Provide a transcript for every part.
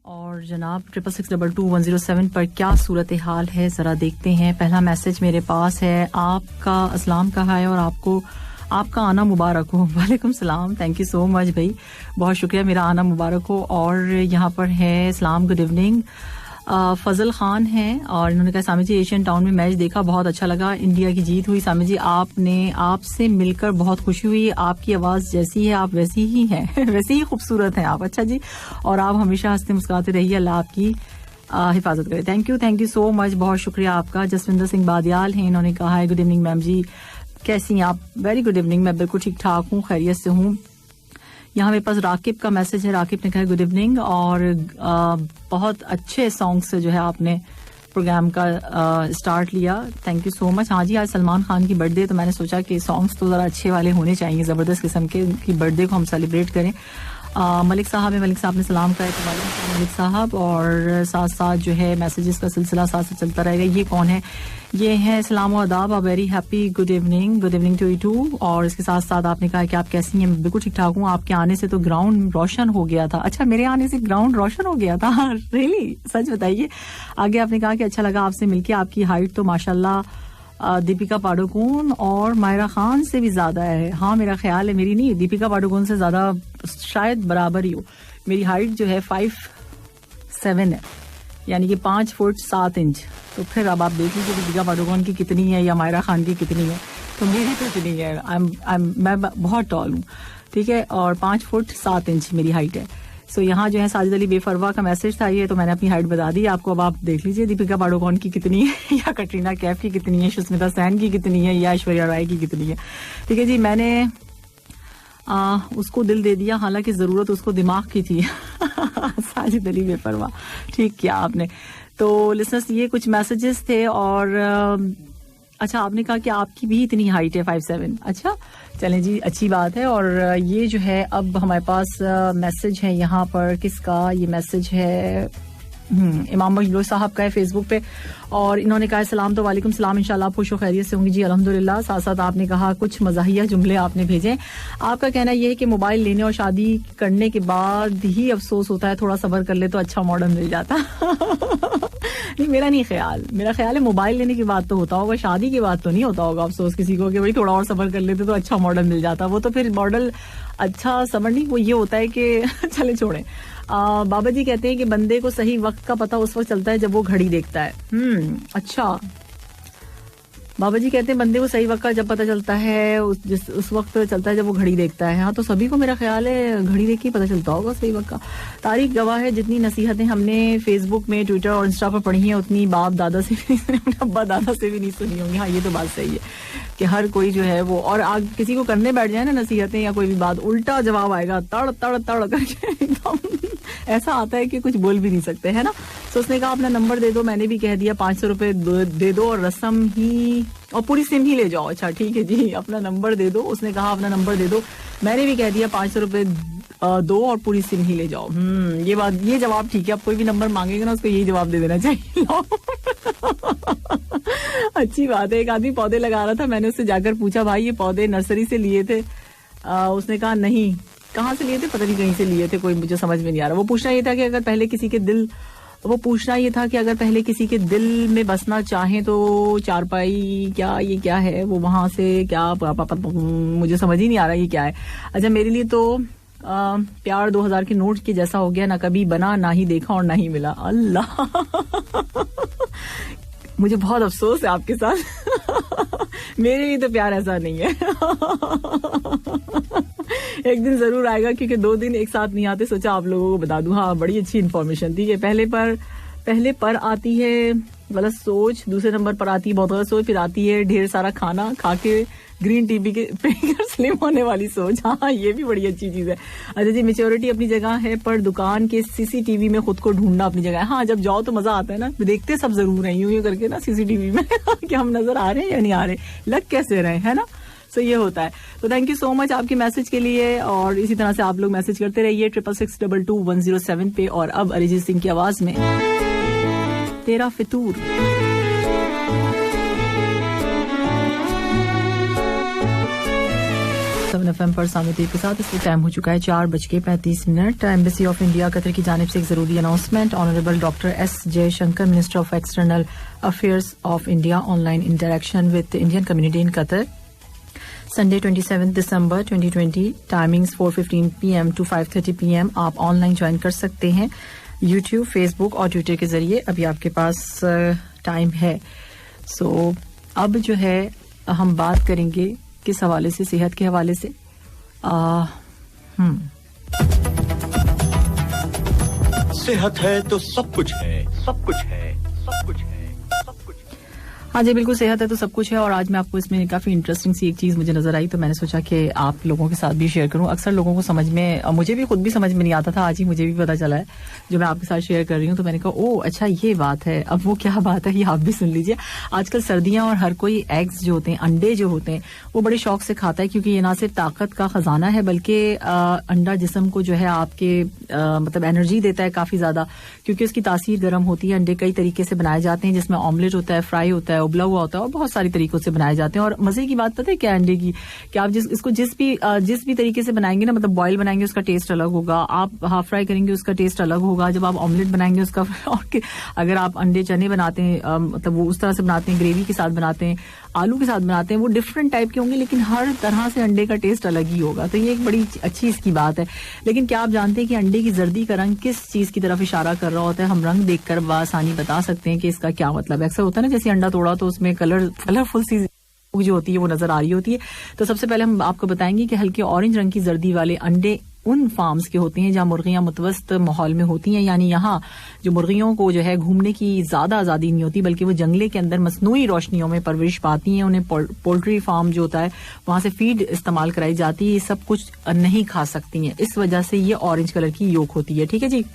और जनाब 66622107 पर क्या सूरत हाल है ज़रा देखते हैं। पहला मैसेज मेरे पास है, आपका अस्सलाम कहा है और आपका आना मुबारक हो। वालेकुम सलाम, थैंक यू सो मच भाई, बहुत शुक्रिया, मेरा आना मुबारक हो। और यहाँ पर है सलाम, गुड इवनिंग, फजल खान हैं और इन्होंने कहा सामी जी एशियन टाउन में मैच देखा, बहुत अच्छा लगा, इंडिया की जीत हुई। सामी जी आपसे मिलकर बहुत खुशी हुई, आपकी आवाज़ जैसी है आप वैसी ही हैं वैसी ही खूबसूरत हैं आप। अच्छा जी, और आप हमेशा हंसते मुस्कुराते रहिए, अल्लाह आपकी हिफाजत करे। थैंक यू सो मच, बहुत शुक्रिया आपका। जसविंदर सिंह बादियाल हैं, इन्होंने कहा है गुड इवनिंग मैम जी, कैसी हैं आप? वेरी गुड इवनिंग, मैं बिल्कुल ठीक ठाक हूँ, खैरियत से हूँ। यहाँ मेरे पास राकिब का मैसेज है, राकिब ने कहा गुड इवनिंग और बहुत अच्छे सॉन्ग से जो है आपने प्रोग्राम का स्टार्ट लिया, थैंक यू सो मच। हाँ जी, आज सलमान खान की बर्थडे, तो मैंने सोचा कि सॉन्ग्स तो ज़रा अच्छे वाले होने चाहिए, ज़बरदस्त किस्म के, उनकी बर्थडे को हम सेलिब्रेट करें। मलिक साहब ने सलाम कहा तो वालेकुम मलिक साहब, और साथ साथ जो है मैसेजेस का सिलसिला साथ साथ चलता रहेगा। ये कौन है? ये है सलाम और आदाब, very happy good evening to you too. और इसके साथ साथ आपने कहा कि आप कैसी हैं? बिल्कुल ठीक ठाक हूँ, आपके आने से तो ग्राउंड रोशन हो गया था। अच्छा, मेरे आने से ग्राउंड रोशन हो गया था? रियली? सच बताइए। आगे आपने कहा कि अच्छा लगा आपसे मिलके, आपकी हाइट तो माशाल्लाह दीपिका पाडुकोन और मायरा खान से भी ज्यादा है। हाँ, मेरा ख्याल है, मेरी नहीं, दीपिका पाडुकोन से ज्यादा शायद बराबर ही हो। मेरी हाइट जो है 5'7" है, यानी कि 5 फुट 7 इंच। तो फिर अब आप देख लीजिए दीपिका पाडुकोन की कितनी है या मायरा खान की कितनी है, तो मेरी तो इतनी है। मैं बहुत टॉल हूँ, ठीक है, और 5 फुट 7 इंच मेरी हाइट है। सो यहाँ जो है साजिद अली बेफरवा का मैसेज था ये, तो मैंने अपनी हाइट बता दी आपको। अब आप देख लीजिए दीपिका पाडुकोन की कितनी है या कटरीना कैफ की कितनी है, सुष्मिता सेन की कितनी है या ऐश्वर्या राय की कितनी है। ठीक है जी, मैंने उसको दिल दे दिया, हालांकि जरूरत उसको दिमाग की थी साजिद अली बेफरवा, ठीक किया आपने। तो लिसनर्स, ये कुछ मैसेजेस थे। और अच्छा, आपने कहा कि आपकी भी इतनी हाइट है 5'7"। अच्छा, चलें जी, अच्छी बात है। और ये जो है अब हमारे पास मैसेज है यहाँ पर, किसका ये मैसेज है? इमाम मजलूस साहब का है फेसबुक पे, और इन्होंने कहा सलाम, तो वालेकुम सलाम, इंशाल्लाह आप खुश खैरियत से होंगी जी, अल्हम्दुलिल्लाह। साथ साथ आपने कहा कुछ मज़ाहिया जुमले आपने भेजे। आपका कहना यह है कि मोबाइल लेने और शादी करने के बाद ही अफसोस होता है, थोड़ा सब्र कर ले तो अच्छा मॉडल मिल जाता नहीं, मेरा नहीं ख्याल, मेरा ख्याल है मोबाइल लेने की बात तो होता होगा, शादी की बात तो नहीं होता होगा अफसोस किसी को कि भाई थोड़ा और सब्र कर लेते तो अच्छा मॉडल मिल जाता। वो तो फिर मॉडल अच्छा सब्र नहीं, वो ये होता है कि चले छोड़ें। बाबा जी कहते हैं कि बंदे को सही वक्त का पता उस वक्त चलता है जब वो घड़ी देखता है। अच्छा, बाबा जी कहते हैं बंदे को सही वक्त का जब पता चलता है उस वक्त चलता है जब वो घड़ी देखता है। हाँ, तो सभी को मेरा ख्याल है घड़ी देख के पता चलता होगा सही वक्त का। तारीख गवाह है, जितनी नसीहतें हमने फेसबुक में, ट्विटर और इंस्टा पर पढ़ी हैं, उतनी बाप दादा से भी अपने अब्बा दादा से भी नहीं सुनी होंगी। हाँ, ये तो बात सही है कि हर कोई जो है वो, और आग किसी को करने बैठ जाए ना नसीहतें या कोई भी बात, उल्टा जवाब आएगा, तड़ तड़ तड़ करके एकदम ऐसा आता है कि कुछ बोल भी नहीं सकते, है ना। तो उसने कहा अपना नंबर दे दो, मैंने भी कह दिया 500 रुपए दे दो और रस्म ही और पूरी सिम ही ले जाओ। अच्छा, ठीक है जी, अपना नंबर दे दो, उसने कहा अपना नंबर दे दो, मैंने भी कह दिया 500 रुपए दो और पूरी सिम ही ले जाओ। ये जवाब ठीक है। अब कोई भी नंबर मांगेगा ना, उसको यही जवाब दे देना चाहिए अच्छी बात है। एक आदमी पौधे लगा रहा था, मैंने उससे जाकर पूछा भाई ये पौधे नर्सरी से लिए थे? उसने कहा नहीं। कहाँ से लिए थे? पता नहीं, कहीं से लिए थे, कोई मुझे समझ में नहीं आ रहा। वो पूछना ये था कि अगर पहले किसी के दिल में बसना चाहे तो चारपाई क्या है वो, वहां से क्या मुझे समझ ही नहीं आ रहा ये क्या है। अच्छा, मेरे लिए तो प्यार 2000 के नोट के जैसा हो गया, ना कभी बना, ना ही देखा और ना ही मिला। अल्लाह मुझे बहुत अफसोस है आपके साथ मेरे लिए तो प्यार ऐसा नहीं है एक दिन जरूर आएगा, क्योंकि 2 दिन एक साथ नहीं आते, सोचा आप लोगों को बता दूं। हाँ, बड़ी अच्छी इन्फॉर्मेशन थी कि पहले पर आती है गलत सोच, दूसरे नंबर पर आती है बहुत गलत सोच, फिर आती है ढेर सारा खाना खा के ग्रीन टी पी के स्लिम होने वाली सोच। हाँ, ये भी बड़ी अच्छी चीज है। अच्छा जी, मेच्योरिटी अपनी जगह है, पर दुकान के सीसीटीवी में खुद को ढूंढना अपनी जगह है। हाँ, जब जाओ तो मजा आता है ना, देखते सब जरूर है यूं करके ना सीसीटीवी में कि हम नजर आ रहे हैं या नहीं आ रहे, लग कैसे रहे, है ना। सो ये होता है। तो थैंक यू सो मच आपके मैसेज के लिए, और इसी तरह से आप लोग मैसेज करते रहिए 66622107 पे। और अब अरिजीत सिंह की आवाज में तेरा फितूर। 107 FM पर सामितीर के साथ इसलिए टाइम हो चुका है 4:35। एम्बेसी ऑफ इंडिया कतर की जानिब से एक जरूरी announcement. Honourable doctor S Jaishankar, minister of external affairs of India, online interaction with Indian community in Qatar. Sunday 27 December 2020, timings 4:15 PM to 5:30 PM। आप ऑनलाइन ज्वाइन कर सकते हैं यूट्यूब, फेसबुक और ट्विटर के जरिए। अभी आपके पास टाइम है। सो अब जो है हम बात करेंगे किस हवाले से, सेहत के हवाले से। सेहत है तो सब कुछ है, सब कुछ है, सब कुछ है, सब कुछ है। हाँ जी, बिल्कुल, सेहत है तो सब कुछ है। और आज मैं आपको इसमें काफी इंटरेस्टिंग सी एक चीज मुझे नजर आई, तो मैंने सोचा कि आप लोगों के साथ भी शेयर करूं। अक्सर लोगों को समझ में, मुझे भी खुद भी समझ में नहीं आता था, आज ही मुझे भी पता चला है जो मैं आपके साथ शेयर कर रही हूँ। तो मैंने कहा ओ अच्छा ये बात है। अब वो क्या बात है ये आप भी सुन लीजिए। आजकल सर्दियां और हर कोई एग्स जो होते हैं, अंडे जो होते हैं, वो बड़े शौक से खाता है, क्योंकि ये ना सिर्फ ताकत का खजाना है बल्कि अंडा जिस्म को जो है आपके मतलब एनर्जी देता है काफी ज्यादा, क्योंकि उसकी तासीर गर्म होती है। अंडे कई तरीके से बनाए जाते हैं, जिसमें ऑमलेट होता है, फ्राई होता है, उबला हुआ होता है, और बहुत सारी तरीकों से बनाए जाते हैं। और मजे की बात पता है क्या अंडे की, कि आप इसको जिस भी तरीके से बनाएंगे ना, मतलब बॉयल बनाएंगे उसका टेस्ट अलग होगा, आप हाफ फ्राई करेंगे उसका टेस्ट अलग होगा, जब आप ऑमलेट बनाएंगे उसका और अगर आप अंडे चने बनाते हैं, मतलब वो उस तरह से बनाते हैं, ग्रेवी के साथ बनाते हैं, आलू के साथ बनाते हैं, वो डिफरेंट टाइप के होंगे, लेकिन हर तरह से अंडे का टेस्ट अलग ही होगा। तो ये एक बड़ी अच्छी इसकी बात है। लेकिन क्या आप जानते हैं कि अंडे की जर्दी का रंग किस चीज की तरफ इशारा कर रहा होता है? हम रंग देखकर बआसानी बता सकते हैं कि इसका क्या मतलब है। अक्सर होता है ना, जैसे अंडा तोड़ा तो उसमें कलरफुल सी जो होती है वो नजर आ रही होती है। तो सबसे पहले हम आपको बताएंगे कि हल्के ऑरेंज रंग की जर्दी वाले अंडे उन फार्म्स के होते हैं जहां मुर्गियां मुतवस्त माहौल में होती हैं, यानी यहाँ जो मुर्गियों को जो है घूमने की ज्यादा आजादी नहीं होती, बल्कि वो जंगले के अंदर मसनूई रोशनियों में परवरिश पाती हैं। उन्हें पोल्ट्री फार्म जो होता है वहां से फीड इस्तेमाल कराई जाती है। ये सब कुछ नहीं खा सकती हैं, इस वजह से ये ऑरेंज कलर की योक होती है। ठीक है जी।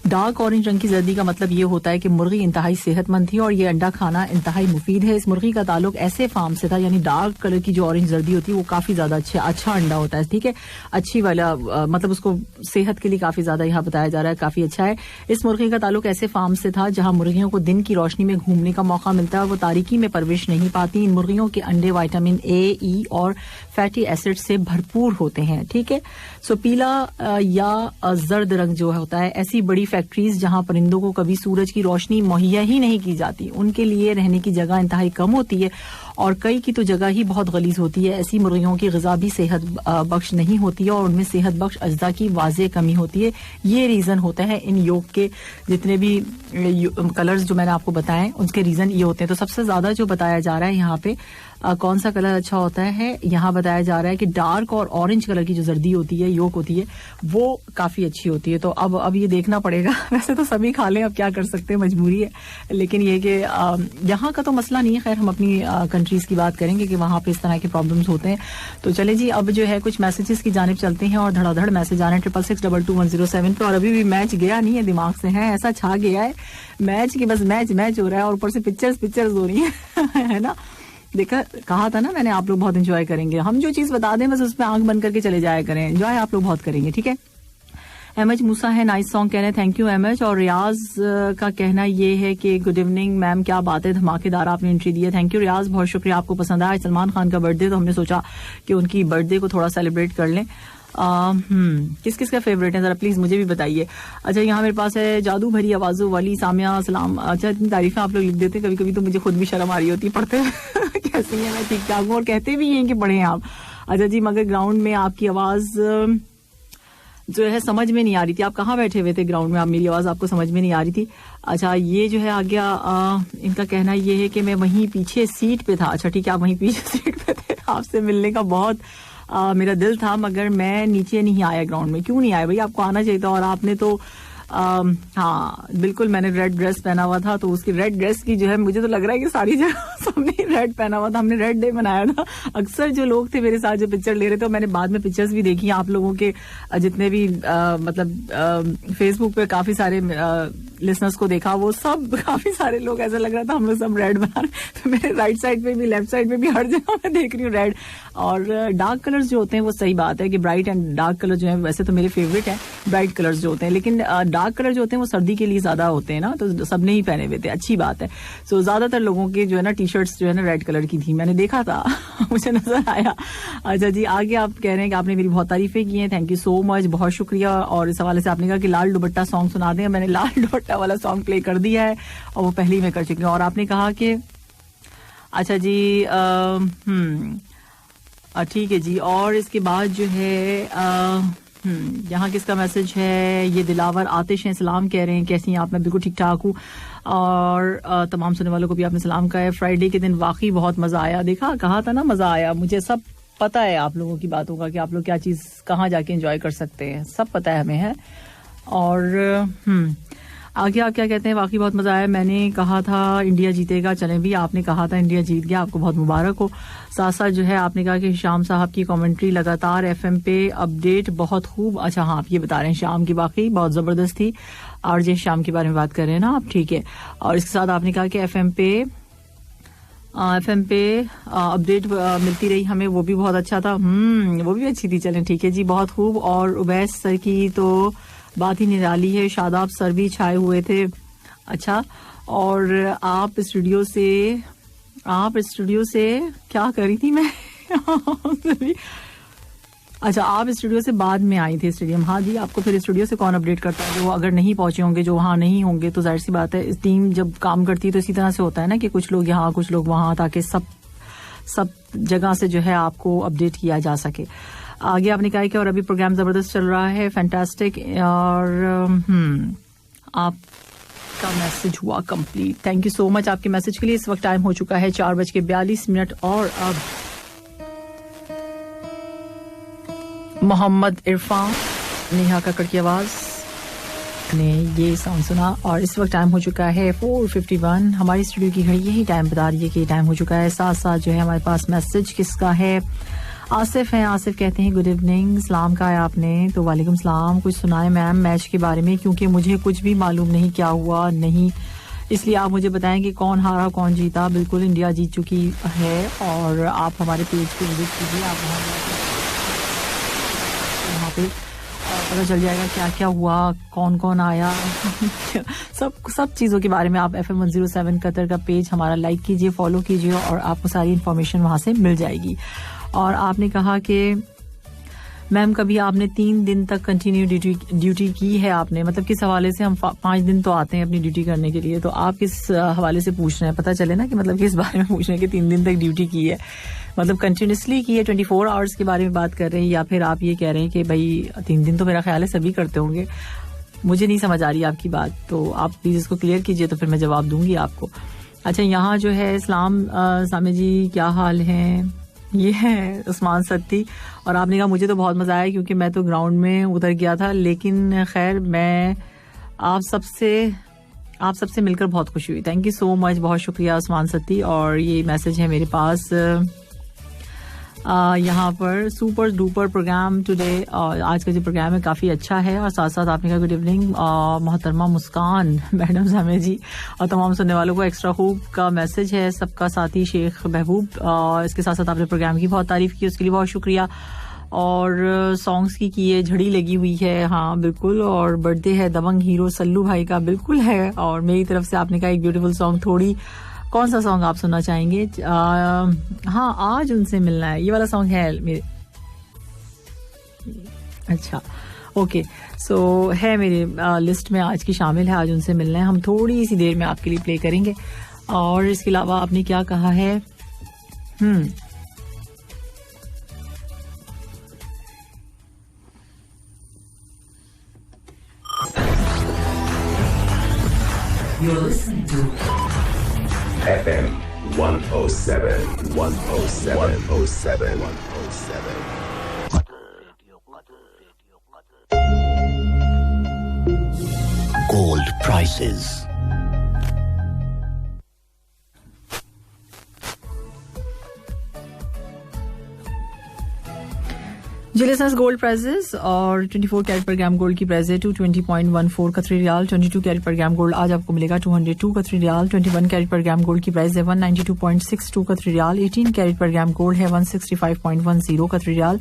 डार्क ऑरेंज रंग की जर्दी का मतलब ये होता है कि मुर्गी इंतहाई सेहतमंद थी और ये अंडा खाना इंतहाई मुफीद है। इस मुर्गी का ताल्लुक ऐसे फार्म से था, यानी डार्क कलर की जो ऑरेंज जर्दी होती है वो काफी ज्यादा अच्छा अंडा होता है। ठीक है, अच्छी वाला मतलब उसको सेहत के लिए काफी ज्यादा यहाँ बताया जा रहा है, काफी अच्छा है। इस मुर्गी का ताल्लुक ऐसे फार्म से था जहां मुर्गियों को दिन की रोशनी में घूमने का मौका मिलता है, वो तारीकी में परवरिश नहीं पाती। इन मुर्गियों के अंडे विटामिन ए, ई और फैटी एसिड से भरपूर होते हैं। ठीक है, सो पीला या जर्द रंग जो होता है, ऐसी बड़ी फैक्ट्रीज जहां परिंदों को कभी सूरज की रोशनी मुहैया ही नहीं की जाती, उनके लिए रहने की जगह इंतहाई कम होती है और कई की तो जगह ही बहुत गलीज होती है। ऐसी मुर्गियों की ग़िज़ा भी सेहत बख्श नहीं होती है और उनमें सेहत बख्श अज्जा की वाज़ेह कमी होती है। ये रीजन होता है इन योग के जितने भी कलर्स जो मैंने आपको बताए, उसके रीजन ये होते हैं। तो सबसे ज्यादा जो बताया जा रहा है यहाँ पे कौन सा कलर अच्छा होता है, यहाँ बताया जा रहा है कि डार्क और ऑरेंज कलर की जो जर्दी होती है, योक होती है, वो काफी अच्छी होती है। तो अब ये देखना पड़ेगा। वैसे तो सभी खा लें, अब क्या कर सकते हैं, मजबूरी है। लेकिन ये कि यहाँ का तो मसला नहीं है। खैर, हम अपनी कंट्रीज की बात करेंगे कि वहां पे इस तरह के प्रॉब्लम्स होते हैं। तो चले जी, अब जो है कुछ मैसेजेस की जानिब चलते हैं और धड़ाधड़ मैसेज आ रहे हैं 66622107 पे। और अभी भी मैच गया नहीं है दिमाग से, है ऐसा छा गया है मैच की, बस मैच हो रहा है और ऊपर से पिक्चर्स हो रही है है ना। देखा, कहा था ना मैंने, आप लोग बहुत एंजॉय करेंगे। हम जो चीज बता दें बस उसमें आंख बंद करके चले जाया करें, एंजॉय आप लोग बहुत करेंगे। ठीक है, एमएच मूसा है, नाइस सॉन्ग कह रहे हैं, थैंक यू एमएच। और रियाज का कहना ये है कि गुड इवनिंग मैम, क्या बात है, धमाकेदार आपने एंट्री दी है, थैंक यू रियाज, बहुत शुक्रिया, आपको पसंद आया। सलमान खान का बर्थडे, तो हमने सोचा कि उनकी बर्थडे को थोड़ा सेलिब्रेट कर लें। किस किस का फेवरेट है जरा प्लीज मुझे भी बताइए। अच्छा, यहाँ मेरे पास है जादू भरी आवाजों वाली सामिया सलाम। अच्छा, इतनी तारीफें आप लोग लिख देते हैं, कभी कभी तो मुझे खुद भी शर्म आ रही होती है पढ़ते कैसी है, मैं ठीक ठाक हूँ और कहते भी हैं कि पढ़े आप। अच्छा जी, मगर ग्राउंड में आपकी आवाज जो है समझ में नहीं आ रही थी। आप कहाँ बैठे हुए थे ग्राउंड में, आप मेरी आवाज आपको समझ में नहीं आ रही थी। अच्छा, ये जो है आ गया, इनका कहना ये है कि मैं वहीं पीछे सीट पे था। अच्छा ठीक है, आप वहीं पीछे सीट पे थे, आपसे मिलने का बहुत मेरा दिल था, मगर मैं नीचे नहीं आया ग्राउंड में। क्यों नहीं आया भाई, आपको आना चाहिए था। और आपने तो हाँ बिल्कुल, मैंने रेड ड्रेस पहना हुआ था, तो उसकी रेड ड्रेस की जो है मुझे तो लग रहा है कि सारी जगह सबने रेड पहना हुआ था। हमने रेड डे मनाया था। अक्सर जो लोग थे मेरे साथ जो पिक्चर ले रहे थे, मैंने बाद में पिक्चर्स भी देखी आप लोगों के, जितने भी मतलब फेसबुक पे काफी सारे लिसनर्स को देखा, वो सब काफी सारे लोग, ऐसा लग रहा था हम लोग सब रेड बना रहे, तो मेरे राइट साइड पे भी लेफ्ट साइड पे भी हर जगह मैं देख रही हूँ रेड. और डार्क कलर्स जो होते हैं वो सही बात है कि ब्राइट एंड डार्क कलर जो है, वैसे तो मेरे फेवरेट है ब्राइट कलर्स जो होते हैं, लेकिन डार्क कलर जो होते हैं वो सर्दी के लिए ज्यादा होते हैं ना, तो सबने ही पहने हुए थे, अच्छी बात है. सो ज्यादातर लोगों के जो है ना टी शर्ट्स जो है ना रेड कलर की थी, मैंने देखा था मुझे नजर आया. अच्छा जी, आगे आप कह रहे हैं कि आपने मेरी बहुत तारीफें की हैं, थैंक यू सो मच, बहुत शुक्रिया. और इस हवाले से आपने कहा कि लाल दुपट्टा सॉन्ग सुना दें, मैंने लाल दुपट्टा वाला सॉन्ग प्ले कर दिया है और वो पहले ही मैं कर चुकी हूँ. और आपने कहा कि अच्छा जी ठीक है जी. और इसके बाद जो है यहाँ किसका मैसेज है, ये दिलावर आतिश हैं, सलाम कह रहे हैं, कैसी हैं आप? मैं बिल्कुल ठीक ठाक हूँ. और तमाम सुनने वालों को भी आपने सलाम कहा है. फ्राइडे के दिन वाकई बहुत मजा आया, देखा कहा था ना मजा आया, मुझे सब पता है आप लोगों की बातों का कि आप लोग क्या चीज कहाँ जाके एंजॉय कर सकते हैं, सब पता है हमें है. और आगे आप क्या कहते हैं, वाकई बहुत मजा आया. मैंने कहा था इंडिया जीतेगा, चलें भी, आपने कहा था इंडिया जीत गया, आपको बहुत मुबारक हो. साथ साथ जो है आपने कहा कि शाम साहब की कमेंट्री लगातार एफएम पे अपडेट बहुत खूब. अच्छा हाँ, आप ये बता रहे हैं शाम की वाकई बहुत जबरदस्त थी. आरजे शाम के बारे में बात कर रहे हैं ना आप, ठीक है. और इसके साथ आपने कहा कि एफएम पे अपडेट मिलती रही हमें, वो भी बहुत अच्छा था. वो भी अच्छी थी, चलें ठीक है जी, बहुत खूब. और उबैस सर की तो बात ही निराली है, शादाब सर भी छाए हुए थे. अच्छा, और आप स्टूडियो से क्या करी थी मैं अच्छा, आप स्टूडियो से बाद में आई थी स्टेडियम. हाँ जी, आपको फिर स्टूडियो से कौन अपडेट करता है, जो अगर नहीं पहुंचे होंगे, जो वहाँ नहीं होंगे, तो जाहिर सी बात है इस टीम जब काम करती है तो इसी तरह से होता है ना कि कुछ लोग यहाँ कुछ लोग वहाँ, ताकि सब जगह से जो है आपको अपडेट किया जा सके. आगे आपने कहा कि और अभी प्रोग्राम जबरदस्त चल रहा है, फैंटास्टिक. और आपका मैसेज हुआ complete, thank you so much आपके मैसेज के लिए. इस वक्त टाइम हो चुका है 4:42 और अब मोहम्मद इरफान, नेहा कक्कड़ की आवाज ने ये सॉन्ग सुना. और इस वक्त टाइम हो चुका है 4:51. हमारी स्टूडियो की घड़ी यही टाइम बता रही है कि टाइम हो चुका है. साथ साथ जो है हमारे पास मैसेज किसका है, आसिफ हैं. आसिफ कहते हैं गुड इवनिंग, सलाम कहा है आपने, तो वालेकुम सलाम. कुछ सुनाए मैम मैच के बारे में, क्योंकि मुझे कुछ भी मालूम नहीं क्या हुआ नहीं, इसलिए आप मुझे बताएं कि कौन हारा कौन जीता. बिल्कुल इंडिया जीत चुकी है. और आप हमारे पेज पे विजिट कीजिए, आप वहाँ पे पता चल जाएगा क्या क्या हुआ, कौन कौन आया सब चीज़ों के बारे में. आप FM 107 कतर का पेज हमारा लाइक कीजिए, फॉलो कीजिए और आपको सारी इन्फॉर्मेशन वहाँ से मिल जाएगी. और आपने कहा कि मैम कभी आपने 3 दिन तक कंटिन्यू ड्यूटी की है आपने, मतलब किस हवाले से? हम 5 दिन तो आते हैं अपनी ड्यूटी करने के लिए, तो आप किस हवाले से पूछ रहे हैं, पता चले ना कि मतलब किस बारे में पूछ रहे हैं कि 3 दिन तक ड्यूटी की है, मतलब कंटिन्यूसली की है, 24 आवर्स के बारे में बात कर रहे हैं, या फिर आप ये कह रहे हैं कि भाई 3 दिन तो मेरा ख्याल है सभी करते होंगे. मुझे नहीं समझ आ रही आपकी बात, तो आप प्लीज इसको क्लियर कीजिए तो फिर मैं जवाब दूंगी आपको. अच्छा, यहाँ जो है इस्लाम सामे जी क्या हाल है, ये है उस्मान सत्ती. और आपने कहा मुझे तो बहुत मजा आया क्योंकि मैं तो ग्राउंड में उतर गया था, लेकिन खैर मैं आप सबसे मिलकर बहुत खुशी हुई. थैंक यू सो मच, बहुत शुक्रिया उस्मान सत्ती. और ये मैसेज है मेरे पास यहाँ पर, सुपर डुपर प्रोग्राम टुडे, और आज का जो प्रोग्राम है काफ़ी अच्छा है. और साथ साथ आपने कहा गुड इवनिंग मोहतरमा मुस्कान मैडम सामे जी, और तमाम सुनने वालों को एक्स्ट्रा खूब का मैसेज है सबका साथी शेख महबूब. इसके साथ साथ आपने प्रोग्राम की बहुत तारीफ की, उसके लिए बहुत शुक्रिया. और सॉन्ग्स की ये झड़ी लगी हुई है, हाँ बिल्कुल. और बर्थडे है दबंग हीरो सल्लू भाई का, बिल्कुल है. और मेरी तरफ से आपने कहा एक ब्यूटीफुल सॉन्ग, थोड़ी कौन सा सॉन्ग आप सुनना चाहेंगे? हाँ, आज उनसे मिलना है, ये वाला सॉन्ग है मेरे. अच्छा ओके, सो है मेरे लिस्ट में आज की शामिल है, आज उनसे मिलना है. हम थोड़ी सी देर में आपके लिए प्ले करेंगे. और इसके अलावा आपने क्या कहा है, You're listening to FM 107. Gold prices. जिलेसंस गोल्ड प्राइसेस और 24 कैरेट पर ग्राम गोल्ड की प्राइस है 220.14 कतरी रियाल. 22 कैरेट पर ग्राम गोल्ड आज आपको मिलेगा 202 कतरी रियाल. 21 कैरेट पर ग्राम गोल्ड की प्राइस है 192.62 कतरी रियाल. 18 कैरेट पर ग्राम गोल्ड है 165.10 कतरी रियाल.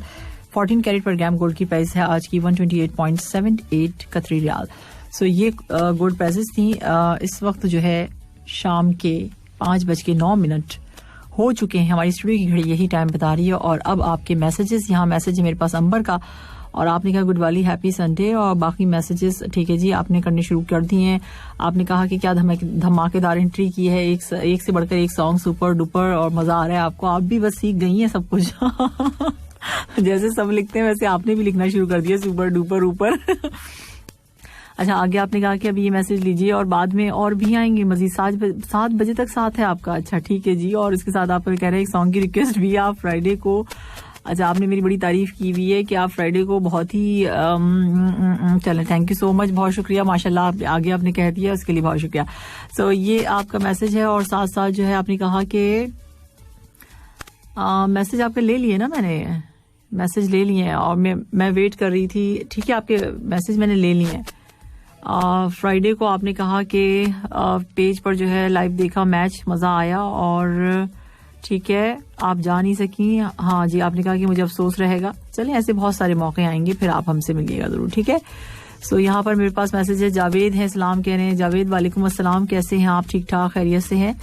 14 कैरेट पर ग्राम गोल्ड की प्राइस है आज की 128.78 कतरी रियाल. सो ये गोल्ड प्राइसेस थी. इस वक्त जो है शाम के 5:09 हो चुके हैं. हमारी स्टूडियो की घड़ी यही टाइम बता रही है. और अब आपके मैसेजेस, यहाँ मैसेज है मेरे पास अंबर का, और आपने कहा गुड वाली हैप्पी संडे, और बाकी मैसेजेस ठीक है जी आपने करने शुरू कर दिए हैं. आपने कहा कि क्या धमाकेदार एंट्री की है, एक से बढ़कर एक सॉन्ग सुपर डुपर, और मजा आ रहा है आपको. आप भी बस सीख गई हैं सब कुछ. जैसे सब लिखते हैं वैसे आपने भी लिखना शुरू कर दिया, सुपर डुपर ऊपर. अच्छा, आगे आपने कहा कि अभी ये मैसेज लीजिए और बाद में और भी आएंगे मजीद. 7 बजे तक साथ है आपका. अच्छा ठीक है जी. और इसके साथ आप कह रहे हैं एक सॉन्ग की रिक्वेस्ट भी है आप फ्राइडे को. अच्छा, आपने मेरी बड़ी तारीफ की हुई है कि आप फ्राइडे को बहुत ही चलें, थैंक यू सो मच, बहुत शुक्रिया माशाल्लाह. आप आगे आपने कह दिया, उसके लिए बहुत शुक्रिया. सो ये आपका मैसेज है. और साथ साथ जो है आपने कहा कि मैसेज आपके ले लिए ना, मैंने मैसेज ले लिए हैं और मैं वेट कर रही थी. ठीक है, आपके मैसेज मैंने ले लिए हैं. फ्राइडे को आपने कहा कि पेज पर जो है लाइव देखा मैच, मज़ा आया, और ठीक है आप जा नहीं सकी. हाँ जी, आपने कहा कि मुझे अफसोस रहेगा. चलें, ऐसे बहुत सारे मौके आएंगे, फिर आप हमसे मिलिएगा ज़रूर. ठीक है. सो यहाँ पर मेरे पास मैसेज है. जावेद हैं, सलाम कह रहे हैं. जावेद वालेकुम अस्सलाम, कैसे हैं आप? ठीक ठाक, खैरियत से हैं.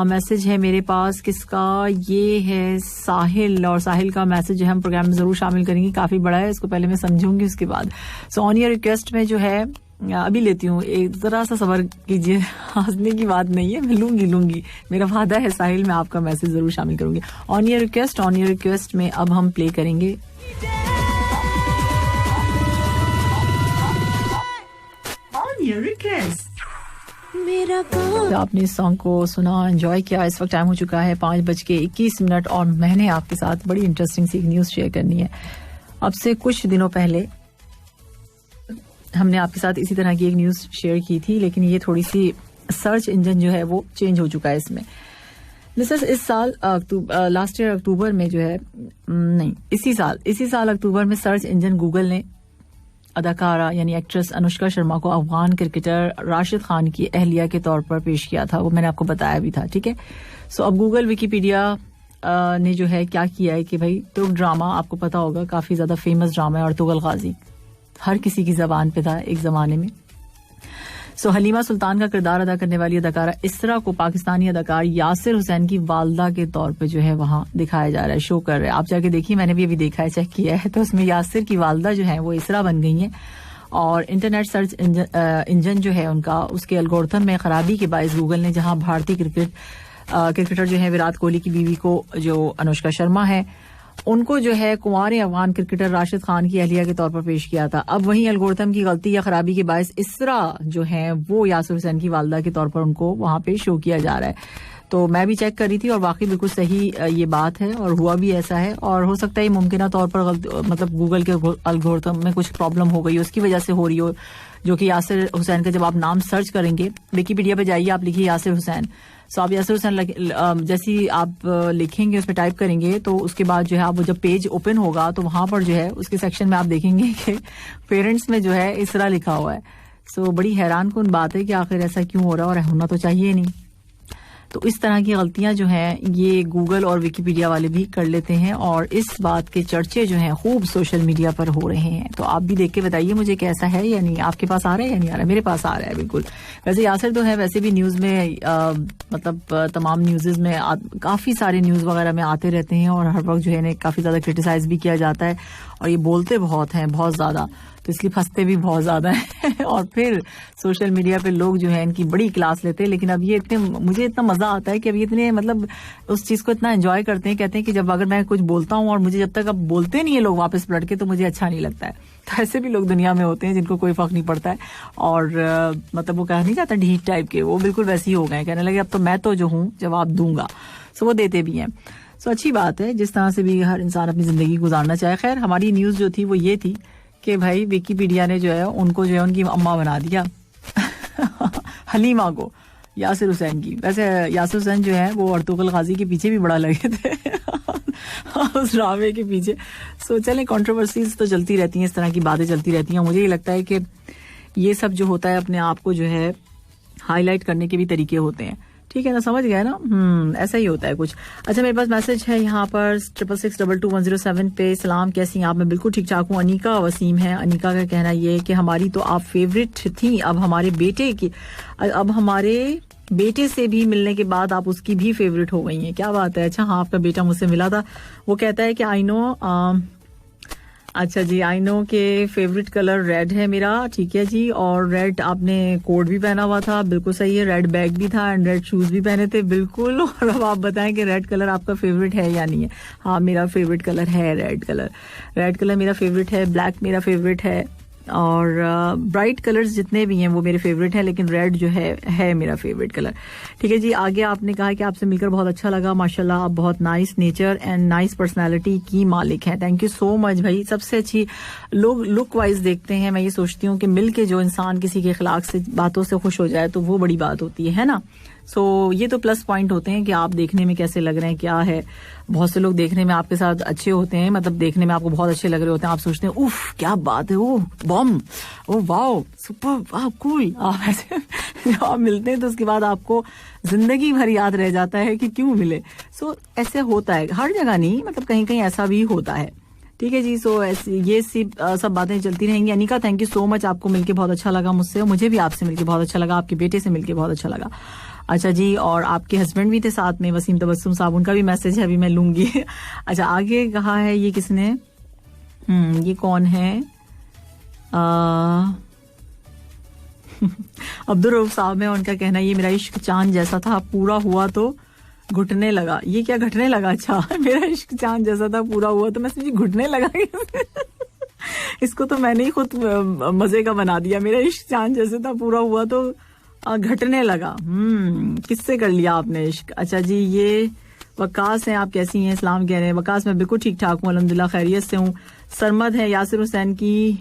मैसेज है मेरे पास, किसका ये है? साहिल. और साहिल का मैसेज जो है हम प्रोग्राम में जरूर शामिल करेंगे, काफी बड़ा है, इसको पहले मैं समझूंगी उसके बाद. सो ऑन योर रिक्वेस्ट में जो है अभी लेती हूँ, एक जरा सा सब्र कीजिए, हंसने की बात नहीं है, मैं लूंगी, मेरा वादा है साहिल, मैं आपका मैसेज जरूर शामिल करूंगी. ऑन योर रिक्वेस्ट में अब हम प्ले करेंगे ऑन योर रिक्वेस्ट. तो आपने इस सॉन्ग को सुना, एंजॉय किया. इस वक्त टाइम हो चुका है 5:21 और मैंने आपके साथ बड़ी इंटरेस्टिंग सी न्यूज शेयर करनी है. अब से कुछ दिनों पहले हमने आपके साथ इसी तरह की एक न्यूज शेयर की थी, लेकिन ये थोड़ी सी सर्च इंजन जो है वो चेंज हो चुका है इसमें. इस साल लास्ट ईयर अक्टूबर में जो है, नहीं इसी साल अक्टूबर में सर्च इंजन गूगल ने अदाकारा यानी एक्ट्रेस अनुष्का शर्मा को अफगान क्रिकेटर राशिद खान की अहलिया के तौर पर पेश किया था. वो मैंने आपको बताया भी था. ठीक है. सो अब गूगल विकिपीडिया ने जो है क्या किया है कि भाई तुर्क ड्रामा, आपको पता होगा काफी ज्यादा फेमस ड्रामा है, अर्तुगरुल गाजी हर किसी की जबान पे था एक जमाने में. सो हलीमा सुल्तान का किरदार अदा करने वाली अदाकारा इसरा को पाकिस्तानी अदाकार यासिर हुसैन की वालदा के तौर पे जो है वहां दिखाया जा रहा है, शो कर रहे हैं. आप जाके देखिए, मैंने भी अभी देखा है, चेक किया है, तो उसमें यासिर की वालदा जो है वो इसरा बन गई हैं. और इंटरनेट सर्च इंजन जो है उनका, उसके एल्गोरिथम में खराबी के बायस गूगल ने जहां भारतीय क्रिकेटर जो है विराट कोहली की बीवी को, जो अनुष्का शर्मा है, उनको जो है कुंवारे अफगान क्रिकेटर राशिद खान की अहलिया के तौर पर पेश किया था. अब वहीं एल्गोरिथम की गलती या खराबी के बायस इसरा जो है वो यासिर हुसैन की वालदा के तौर पर उनको वहां पे शो किया जा रहा है. तो मैं भी चेक करी थी और वाकई बिल्कुल सही ये बात है और हुआ भी ऐसा है. और हो सकता है मुमकिन तौर पर मतलब गूगल के एल्गोरिथम में कुछ प्रॉब्लम हो गई, उसकी वजह से हो रही हो, जो कि यासिर हुसैन का जब आप नाम सर्च करेंगे विकिपीडिया पे जाइए, आप लिखिए यासिर हुसैन. सो आप यासिर हुसैन जैसी आप लिखेंगे, उसमें टाइप करेंगे, तो उसके बाद जो है आप वो जब पेज ओपन होगा तो वहां पर जो है उसके सेक्शन में आप देखेंगे कि पेरेंट्स में जो है इसरा लिखा हुआ है. सो बड़ी हैरान कुन बात है कि आखिर ऐसा क्यों हो रहा है, और होना तो चाहिए नहीं. तो इस तरह की गलतियां जो हैं ये गूगल और विकिपीडिया वाले भी कर लेते हैं, और इस बात के चर्चे जो हैं खूब सोशल मीडिया पर हो रहे हैं. तो आप भी देख के बताइए मुझे कैसा है या नहीं, आपके पास आ रहा है या नहीं आ रहा है. मेरे पास आ रहा है बिल्कुल. वैसे यासिर तो है, वैसे भी न्यूज में मतलब तमाम न्यूज़ में काफी सारे न्यूज वगैरह में आते रहते हैं, और हर वक्त जो है इन्हें काफी ज्यादा क्रिटिसाइज भी किया जाता है, और ये बोलते बहुत हैं, बहुत ज्यादा, तो इसलिए फंसते भी बहुत ज्यादा हैं. और फिर सोशल मीडिया पे लोग जो है इनकी बड़ी क्लास लेते हैं. लेकिन अब ये मुझे इतना मजा आता है कि अब ये इतने मतलब उस चीज को इतना एंजॉय करते हैं, कहते हैं कि जब अगर मैं कुछ बोलता हूँ और मुझे जब तक अब बोलते नहीं है लोग वापस पलट के, तो मुझे अच्छा नहीं लगता है. तो ऐसे भी लोग दुनिया में होते हैं जिनको कोई फर्क नहीं पड़ता है, और मतलब वो कहा नहीं जाता ढीठ टाइप के, वो बिल्कुल वैसे ही हो गए, कहने लगे अब तो मैं तो जो हूँ जवाब दूंगा. सो वो देते भी हैं. सो अच्छी बात है, जिस तरह से भी हर इंसान अपनी जिंदगी गुजारना चाहे. खैर, हमारी न्यूज जो थी वो ये थी कि भाई विकिपीडिया ने जो है उनको जो है उनकी अम्मा बना दिया हलीमा को, यासिर हुसैन की. वैसे यासिर हुसैन जो है वो अर्तुगरुल गाजी के पीछे भी बड़ा लगे थे उस ड्रामे के पीछे। सो चलें, कंट्रोवर्सीज तो चलती रहती हैं, इस तरह की बातें चलती रहती हैं। मुझे ये लगता है कि ये सब जो होता है अपने आप को जो है हाईलाइट करने के भी तरीके होते हैं, ठीक है ना, समझ गए ना। ऐसा ही होता है कुछ। अच्छा, मेरे पास मैसेज है यहाँ पर 66622107 पे। सलाम, कैसी हैं आप? मैं बिल्कुल ठीक ठाक हूँ। अनीका वसीम है। अनीका का कहना ये है कि हमारी तो आप फेवरेट थी, अब हमारे बेटे से भी मिलने के बाद आप उसकी भी फेवरेट हो गई हैं। क्या बात है। अच्छा हाँ, आपका बेटा मुझसे मिला था, वो कहता है कि आई नो अच्छा जी, आई नो के फेवरेट कलर रेड है मेरा, ठीक है जी। और रेड आपने कोट भी पहना हुआ था, बिल्कुल सही है। रेड बैग भी था एंड रेड शूज भी पहने थे, बिल्कुल। और अब आप बताएं कि रेड कलर आपका फेवरेट है या नहीं है। हाँ, मेरा फेवरेट कलर है रेड कलर। रेड कलर मेरा फेवरेट है, ब्लैक मेरा फेवरेट है, और ब्राइट कलर्स जितने भी हैं वो मेरे फेवरेट हैं, लेकिन रेड जो है मेरा फेवरेट कलर, ठीक है जी। आगे आपने कहा कि आपसे मिलकर बहुत अच्छा लगा, माशाल्लाह आप बहुत nice nature and nice personality की मालिक हैं। थैंक यू सो मच भाई। सबसे अच्छी लोग लुक वाइज देखते हैं। मैं ये सोचती हूँ कि मिल के जो इंसान किसी के अखलाक से, बातों से खुश हो जाए तो वो बड़ी बात होती है ना। सो ये तो प्लस पॉइंट होते हैं कि आप देखने में कैसे लग रहे हैं, क्या है। बहुत से लोग देखने में आपके साथ अच्छे होते हैं, मतलब देखने में आपको बहुत अच्छे लग रहे होते हैं, आप सोचते हैं उफ क्या बात है, ओ बम, ओ वाओ सुपर, वाह कूल। आप ऐसे जब आप मिलते हैं तो उसके बाद आपको जिंदगी भर याद रह जाता है कि क्यों मिले। सो ऐसे होता है, हर जगह नहीं, मतलब कहीं कहीं ऐसा भी होता है, ठीक है जी। सो ये सब बातें चलती रहेंगी। Anika, thank you so much, आपको मिलके बहुत अच्छा लगा मुझसे, और मुझे भी आपसे मिलके बहुत अच्छा लगा, आपके बेटे से मिलके बहुत अच्छा लगा। अच्छा जी, और आपके हस्बैंड भी थे साथ में, वसीम तबस्सुम साहब, उनका भी मैसेज है, अभी मैं लूंगी। अच्छा, आगे कहा है ये किसने, ये कौन है, अब्दुल रऊफ साहब है। उनका कहना ये मेरा इश्क चांद जैसा था, पूरा हुआ तो घुटने लगा। ये क्या घुटने लगा? अच्छा, मेरा इश्क चांद जैसा था, पूरा हुआ तो मैं समझी घुटने लगा। इसको तो मैंने ही खुद मजे का बना दिया। मेरा इश्क चांद जैसे था, पूरा हुआ तो घटने लगा। किससे कर लिया आपने इश्क? अच्छा जी, ये वकास हैं, आप कैसी हैं? इस्लाम कह रहे हैं। वकास, मैं बिल्कुल ठीक ठाक हूँ, अल्हम्दुलिल्लाह खैरियत से हूँ। सरमद है, यासिर हुसैन की,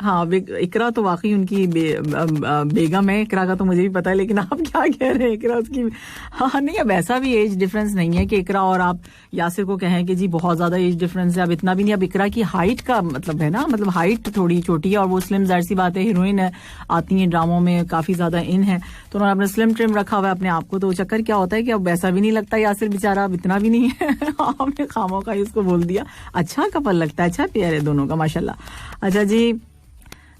हाँ इकरा तो वाकई उनकी बेगम है। इकरा का तो मुझे भी पता है, लेकिन आप क्या कह रहे हैं इकरा उसकी? हाँ नहीं, अब ऐसा भी एज डिफरेंस नहीं है कि इकरा और आप यासिर को कहें कि जी बहुत ज्यादा एज डिफरेंस है। अब इतना भी नहीं। अब इकरा की हाइट का मतलब है ना, मतलब हाइट थोड़ी छोटी है और वो स्लिम, जाहिर सी बात है, हीरोइन है, आती है ड्रामों में, काफी ज्यादा इन है, तो उन्होंने अपने स्लिम ट्रिम रखा हुआ है अपने आप को। तो चक्कर क्या होता है कि अब वैसा भी नहीं लगता यासिर बेचारा, अब इतना भी नहीं है। आपने खामों का इसको बोल दिया। अच्छा कपल लगता है, अच्छा पेयर है दोनों का माशाल्लाह। अच्छा जी,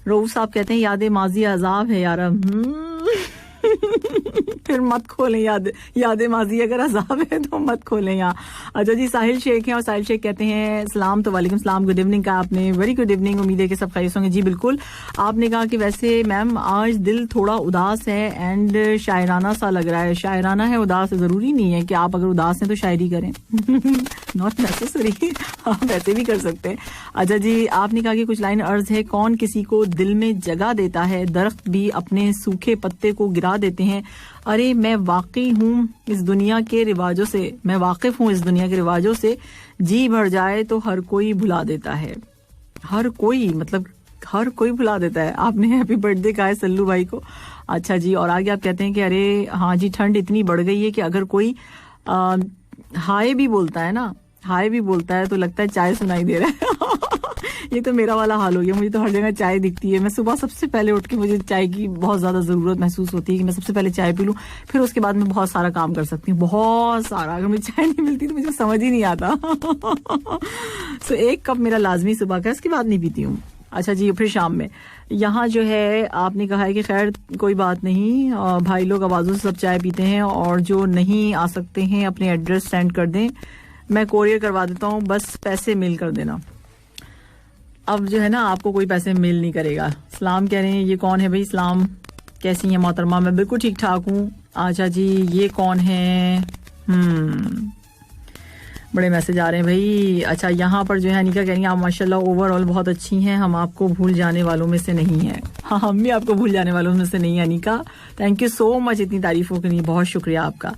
रऊफ साहब कहते हैं यादें माजी अजाब है यार। फिर मत खोलें यादें माजी, अगर अजाब है तो मत खोलें यहाँ। अच्छा जी, साहिल शेख हैं, और साहिल शेख कहते हैं सलाम। तो वालेकुम सलाम, गुड इवनिंग का आपने, वेरी गुड इवनिंग, उम्मीद है कि सब खैरियत होंगे। जी बिल्कुल। आपने कहा कि वैसे मैम आज दिल थोड़ा उदास है एंड शायराना सा लग रहा है। शायराना है, उदास जरूरी नहीं है कि आप अगर उदास हैं तो शायरी करें। नॉट नेसेसरी, आप वैसे भी कर सकते हैं। अच्छा जी, आपने कहा कि कुछ लाइन अर्ज है, कौन किसी को दिल में जगह देता है, दरख्त भी अपने सूखे पत्ते को गिरा देते हैं। अरे मैं वाकई हूँ इस दुनिया के रिवाजों से, मैं वाकिफ हूँ इस दुनिया के रिवाजों से, जी भर जाए तो हर कोई भुला देता है। हर कोई मतलब हर कोई भुला देता है। आपने हैप्पी बर्थडे कहा है सल्लू भाई को। अच्छा जी, और आगे आप कहते हैं कि अरे हाँ जी, ठंड इतनी बढ़ गई है कि अगर कोई हाय भी बोलता है ना, हाय भी बोलता है तो लगता है चाय सुनाई दे रहा है। ये तो मेरा वाला हाल हो गया, मुझे तो हर जगह चाय दिखती है। मैं सुबह सबसे पहले उठ के, मुझे चाय की बहुत ज्यादा जरूरत महसूस होती है कि मैं सबसे पहले चाय पी लूं, फिर उसके बाद मैं बहुत सारा काम कर सकती हूँ, बहुत सारा। अगर मुझे चाय नहीं मिलती तो मुझे समझ ही नहीं आता। तो एक कप मेरा लाजमी सुबह का, इसके बाद नहीं पीती हूँ। अच्छा जी, फिर शाम में यहाँ जो है आपने कहा है कि खैर कोई बात नहीं, भाई लोग आवाजों से सब चाय पीते हैं, और जो नहीं आ सकते हैं अपने एड्रेस सेंड कर दें, मैं कोरियर करवा देता हूँ, बस पैसे मेल कर देना। अब जो है ना, आपको कोई पैसे मेल नहीं करेगा। सलाम कह रहे हैं, ये कौन है भाई? सलाम, कैसी है मोहतरमा? मैं बिल्कुल ठीक ठाक हूँ। अच्छा जी, ये कौन है? बड़े मैसेज आ रहे हैं भाई। अच्छा, यहाँ पर जो है अनिका कह रही है आप माशाल्लाह ओवरऑल बहुत अच्छी हैं, हम आपको भूल जाने वालों में से नहीं हैं। हाँ, हम भी आपको भूल जाने वालों में से नहीं है Anika. Thank you so much इतनी तारीफों के लिए, बहुत शुक्रिया आपका।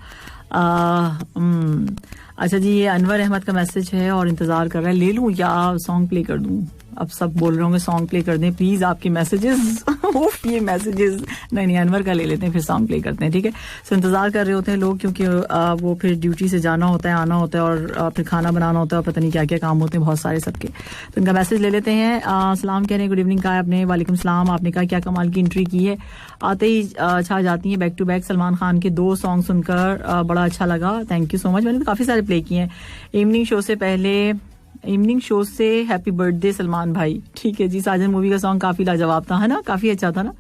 अच्छा जी, ये अनवर अहमद का मैसेज है और इंतजार कर रहा है, ले लूं या सॉन्ग प्ले कर दूं? अब सब बोल रहे होंगे सॉन्ग प्ले कर दें प्लीज, आपके मैसेजेस ये मैसेजेस नहीं, अनवर का ले लेते हैं, फिर सॉन्ग प्ले करते हैं, ठीक है। सो इंतजार कर रहे होते हैं लोग, क्योंकि वो फिर ड्यूटी से जाना होता है, आना होता है, और फिर खाना बनाना होता है, और पता नहीं क्या क्या काम होते हैं बहुत सारे सबके। तो इनका मैसेज ले लेते हैं। सलाम कह रहे हैं, गुड इवनिंग कहा आपने, वालेकुम सलाम। आपने कहा क्या कमाल की एंट्री की है, आते ही छा जाती है back to back. Salman Khan के 2 सॉन्ग सुनकर बड़ा अच्छा लगा, थैंक यू सो मच। मैंने तो काफी सारे प्ले किए हैं इवनिंग शो से हैप्पी बर्थडे सलमान भाई, ठीक है जी। साजन मूवी का सॉन्ग काफी लाजवाब था, है ना, काफी अच्छा था ना।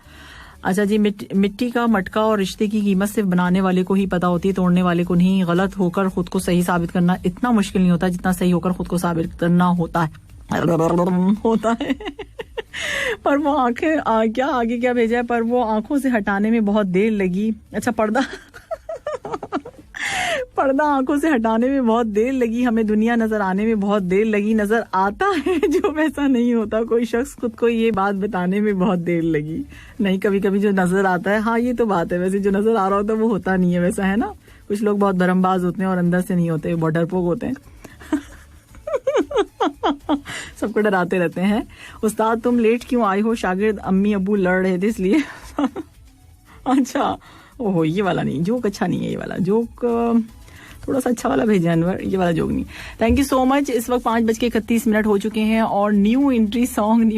अच्छा जी, मिट्टी का मटका और रिश्ते की कीमत सिर्फ बनाने वाले को ही पता होती है, तोड़ने वाले को नहीं। गलत होकर खुद को सही साबित करना इतना मुश्किल नहीं होता जितना सही होकर खुद को साबित करना होता है पर वो आंखें क्या आगे क्या भेजा है, पर वो आंखों से हटाने में बहुत देर लगी। अच्छा, पर्दा आंखों से हटाने में बहुत देर लगी, हमें दुनिया नजर आने में बहुत देर लगी। नजर आता है जो वैसा नहीं होता, कोई शख्स खुद को ये बात बताने में बहुत देर लगी। नहीं, कभी कभी जो नजर आता है, हाँ ये तो बात है, वैसे जो नजर आ रहा होता है वो होता नहीं है वैसा, है ना। कुछ लोग बहुत भरमबाज होते हैं और अंदर से नहीं होते, बहुत डरपोक होते हैं सबको डराते रहते हैं। उस्ताद तुम लेट क्यों आए हो, शागिर्द अम्मी अबू लड़ रहे थे इसलिए अच्छा, ओहो ये वाला नहीं, जोक अच्छा नहीं है, ये वाला जोक थोड़ा सा अच्छा वाला भेजा अनवर, ये वाला जोक नहीं। Thank you so much. इस वक्त 5:31 हो चुके हैं और न्यू एंट्री सॉन्ग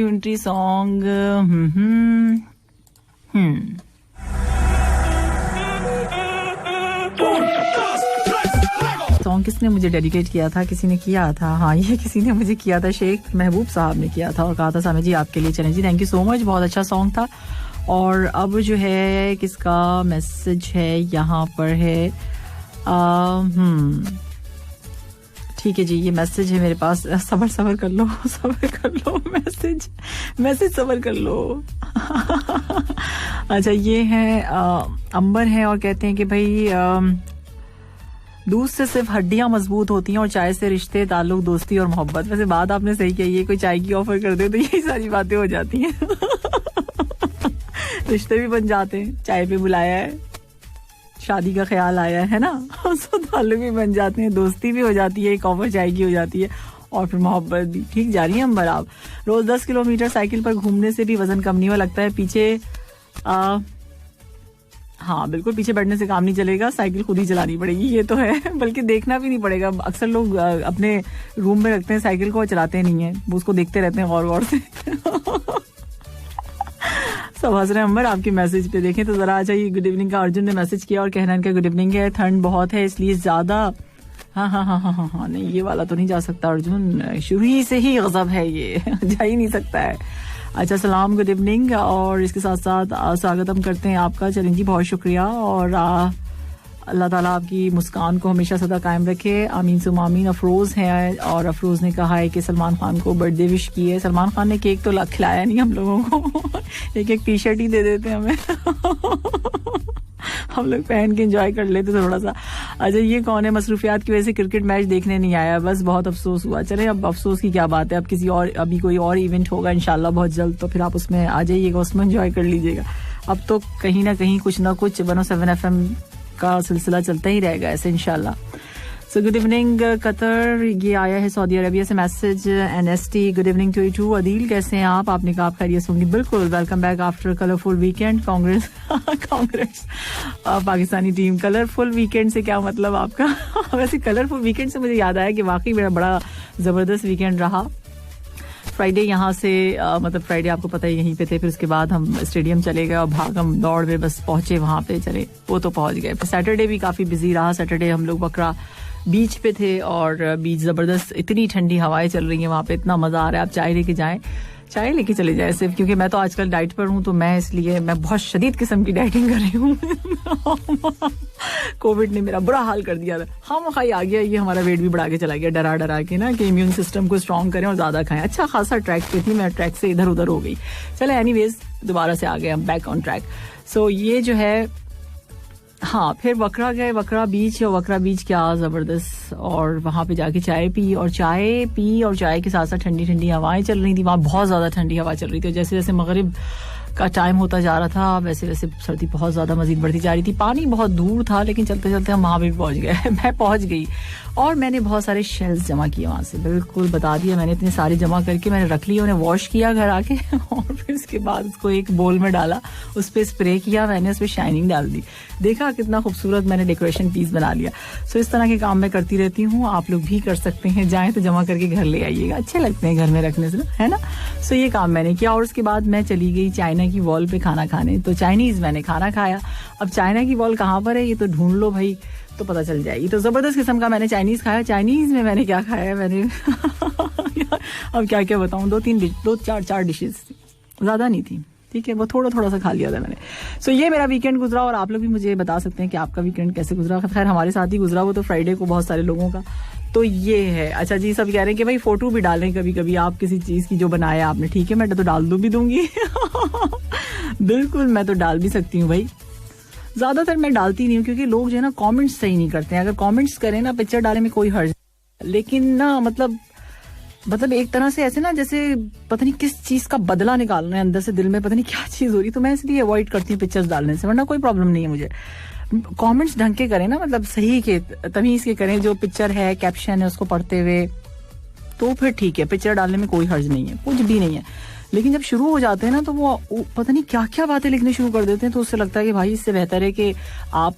सॉन्ग किसने मुझे डेडिकेट किया था, किसी ने किया था, हाँ ये किसी ने मुझे किया था, शेख महबूब साहब ने किया था और कहा था सामे जी आपके लिए चलें जी। थैंक यू सो मच, बहुत अच्छा सॉन्ग था। और अब जो है किसका मैसेज है यहाँ पर है, ठीक है जी, ये मैसेज है मेरे पास, सबर कर लो मैसेज सबर कर लो अच्छा, ये है अंबर है और कहते हैं कि भाई दूध से सिर्फ हड्डियां मजबूत होती हैं और चाय से रिश्ते, ताल्लुक, दोस्ती और मोहब्बत। वैसे बात आपने सही कही है, कोई चाय की ऑफर कर दे तो यही सारी बातें हो जाती हैं रिश्ते भी बन जाते हैं, चाय पे बुलाया है, शादी का ख्याल आया है ना, तो ताल्लुक भी बन जाते हैं, दोस्ती भी हो जाती है, एक ऑफर चाय की हो जाती है और फिर मोहब्बत भी। ठीक जा रही है अंबर आप। रोज 10 किलोमीटर साइकिल पर घूमने से भी वजन कम नहीं हुआ, लगता है पीछे हाँ बिल्कुल, पीछे बैठने से काम नहीं चलेगा, साइकिल खुद ही चलानी पड़ेगी, ये तो है, बल्कि देखना भी नहीं पड़ेगा। अक्सर लोग अपने रूम में रखते हैं साइकिल को और चलाते नहीं है, वो उसको देखते रहते हैं गौर से सब हंस रहे हैं अंबर आपके मैसेज पे। देखें तो जरा। अच्छा, ये गुड इवनिंग का अर्जुन ने मैसेज किया और कहना इनका गुड इवनिंग है, ठंड बहुत है इसलिए ज्यादा हाँ नहीं ये वाला तो नहीं जा सकता अर्जुन, शुरू ही से ही गजब है ये जा ही नहीं सकता है। अच्छा, सलाम, गुड इवनिंग और इसके साथ साथ स्वागतम करते हैं आपका। चलें जी, बहुत शुक्रिया और अल्लाह ताला आपकी मुस्कान को हमेशा सदा कायम रखे, आमीन सुम आमीन। अफरोज है और अफरोज ने कहा है कि सलमान खान को बर्थडे विश की है। सलमान खान ने केक तो खिलाया नहीं हम लोगों को एक टी शर्ट ही दे देते हमें हम लोग पहन के एंजॉय कर लेते थोड़ा सा। अच्छा, ये कौन है, मसरूफियात की वजह से क्रिकेट मैच देखने नहीं आया, बस बहुत अफसोस हुआ। चले, अब अफसोस की क्या बात है, अब किसी और अभी कोई और इवेंट होगा इंशाल्लाह बहुत जल्द, तो फिर आप उसमें आ जाइएगा, उसमें एंजॉय कर लीजिएगा। अब तो कहीं ना कहीं कुछ ना कुछ 107 FM का सिलसिला चलता ही रहेगा ऐसे इंशाल्लाह। सो गुड इवनिंग कतर, ये आया है सऊदी अरबिया से message. NST good evening to you too. Adeel कैसे हैं आप, आपने कहा आप खैरियत होंगी, बिल्कुल welcome back after colourful weekend. Congrats Pakistani team, colourful weekend से क्या मतलब आपका वैसे कलरफुल वीकेंड से मुझे याद आया कि वाकई मेरा बड़ा जबरदस्त वीकेंड रहा। फ्राइडे यहाँ से मतलब फ्राइडे आपको पता है यहीं पे थे, फिर उसके बाद हम स्टेडियम चले गए और भागम दौड़ में बस पहुंचे वहां पे, चले वो तो पहुंच गए। फिर सैटरडे भी काफी बिजी रहा, सैटरडे हम लोग बकरा बीच पे थे और बीच जबरदस्त, इतनी ठंडी हवाएं चल रही हैं वहां पे, इतना मजा आ रहा है। आप चाय लेके जाएं, चाय लेके चले जाए सिर्फ, क्योंकि मैं तो आजकल डाइट पर हूँ तो मैं इसलिए मैं बहुत शदीद किस्म की डाइटिंग कर रही हूँ कोविड ने मेरा बुरा हाल कर दिया था, हम खाई आ गया, ये हमारा वेट भी बढ़ा के चला गया डरा के ना, कि इम्यून सिस्टम को स्ट्रॉन्ग करें और ज्यादा खाएं। अच्छा खासा ट्रैक पे थी मैं, ट्रैक से इधर उधर हो गई। चले एनीवेज दोबारा से आ गए हम बैक ऑन ट्रैक। सो ये जो है, हाँ फिर वकरा गए, वकरा बीच, और वकरा बीच क्या जबरदस्त, और वहां पे जाके चाय पी और चाय के साथ साथ ठंडी ठंडी हवाएं चल रही थी, वहां बहुत ज्यादा ठंडी हवा चल रही थी। जैसे जैसे मगरिब का टाइम होता जा रहा था, वैसे वैसे सर्दी बहुत ज्यादा मजीद बढ़ती जा रही थी. पानी बहुत दूर था लेकिन चलते चलते हम वहां भी पहुंच गए. मैं पहुंच गई और मैंने बहुत सारे शेल्स जमा किए वहां से. बिल्कुल बता दिया मैंने, इतने सारे जमा करके मैंने रख लिए, उन्हें वॉश किया घर आके और फिर उसके बाद उसको एक बोल में डाला, उस पर स्प्रे किया मैंने, उस पर शाइनिंग डाल दी. देखा कितना खूबसूरत मैंने डेकोरेशन पीस बना लिया. सो इस तरह के काम मैं करती रहती हूँ, आप लोग भी कर सकते हैं. जाएं तो जमा करके घर ले आइएगा, अच्छे लगते हैं घर में रखने से, है ना. सो ये काम मैंने किया और उसके बाद मैं चली गई चाइना की वॉल पे खाना खाने. तो चाइनीज मैंने खाना खाया. अब चाइना की वॉल कहाँ पर है ये तो ढूंढ लो भाई, तो पता चल जाएगी. तो जबरदस्त किस्म का मैंने चाइनीज खाया. चाइनीज में मैंने क्या खाया मैंने अब क्या क्या बताऊं, 4 डिशेज थी, ज्यादा नहीं थी. ठीक है, वो थोड़ा सा खा लिया था मैंने. सो ये मेरा वीकेंड गुजरा और आप लोग भी मुझे बता सकते हैं कि आपका वीकेंड कैसे गुजरा. खैर हमारे साथ ही गुजरा वो तो फ्राइडे को बहुत सारे लोगों का. तो ये है. अच्छा जी, सब कह रहे हैं कि भाई फोटो भी डालें कभी कभी आप किसी चीज की जो बनाया आपने. ठीक है, मैं तो डाल भी दूंगी बिल्कुल मैं तो डाल भी सकती हूँ भाई. ज्यादातर मैं डालती नहीं हूँ क्योंकि लोग जो है ना कमेंट्स सही नहीं करते हैं. अगर कमेंट्स करें ना पिक्चर डाले में कोई हर्ज, लेकिन ना मतलब एक तरह से ऐसे ना जैसे पता नहीं किस चीज का बदला निकालना है अंदर से, दिल में पता नहीं क्या चीज हो रही. तो मैं इसलिए अवॉइड करती हूँ पिक्चर्स डालने से, वरना कोई प्रॉब्लम नहीं है मुझे. कमेंट्स ढंग के करें ना, मतलब सही के तमीज के करें. जो पिक्चर है कैप्शन है उसको पढ़ते हुए तो फिर ठीक है, पिक्चर डालने में कोई हर्ज नहीं है, कुछ भी नहीं है. लेकिन जब शुरू हो जाते हैं ना तो वो पता नहीं क्या क्या बातें लिखने शुरू कर देते हैं. तो उससे लगता है कि भाई इससे बेहतर है कि आप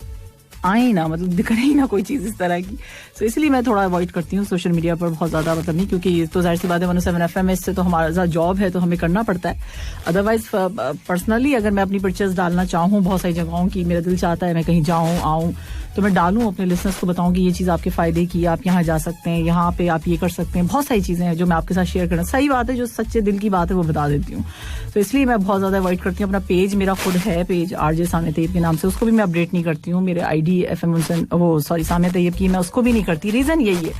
आए ना, मतलब दिखे ही ना कोई चीज इस तरह की. तो इसलिए मैं थोड़ा अवॉइड करती हूँ सोशल मीडिया पर बहुत ज्यादा, मतलब नहीं, क्योंकि तो जाहिर सी बात है 107 FM इससे तो हमारा जॉब है तो हमें करना पड़ता है. अदरवाइज पर्सनली अगर मैं अपनी पिक्चर्स डालना चाहूँ बहुत सारी जगहों की, मेरा दिल चाहता है मैं कहीं जाऊँ आऊँ तो मैं डालूं, अपने लिसनर्स को बताऊं कि ये चीज आपके फायदे की, आप यहाँ जा सकते हैं, यहाँ पे आप ये कर सकते हैं. बहुत सारी चीजें हैं जो मैं आपके साथ शेयर करना, सही बात है, जो सच्चे दिल की बात है वो बता देती हूँ. तो इसलिए मैं बहुत ज्यादा अवॉइड करती हूँ. अपना पेज मेरा खुद है, पेज RJ सामिया तैयब के नाम से, उसको भी मैं अपडेट नहीं करती हूँ. मेरे ID FM सामिया तैयब की, मैं उसको भी नहीं करती. रीजन यही है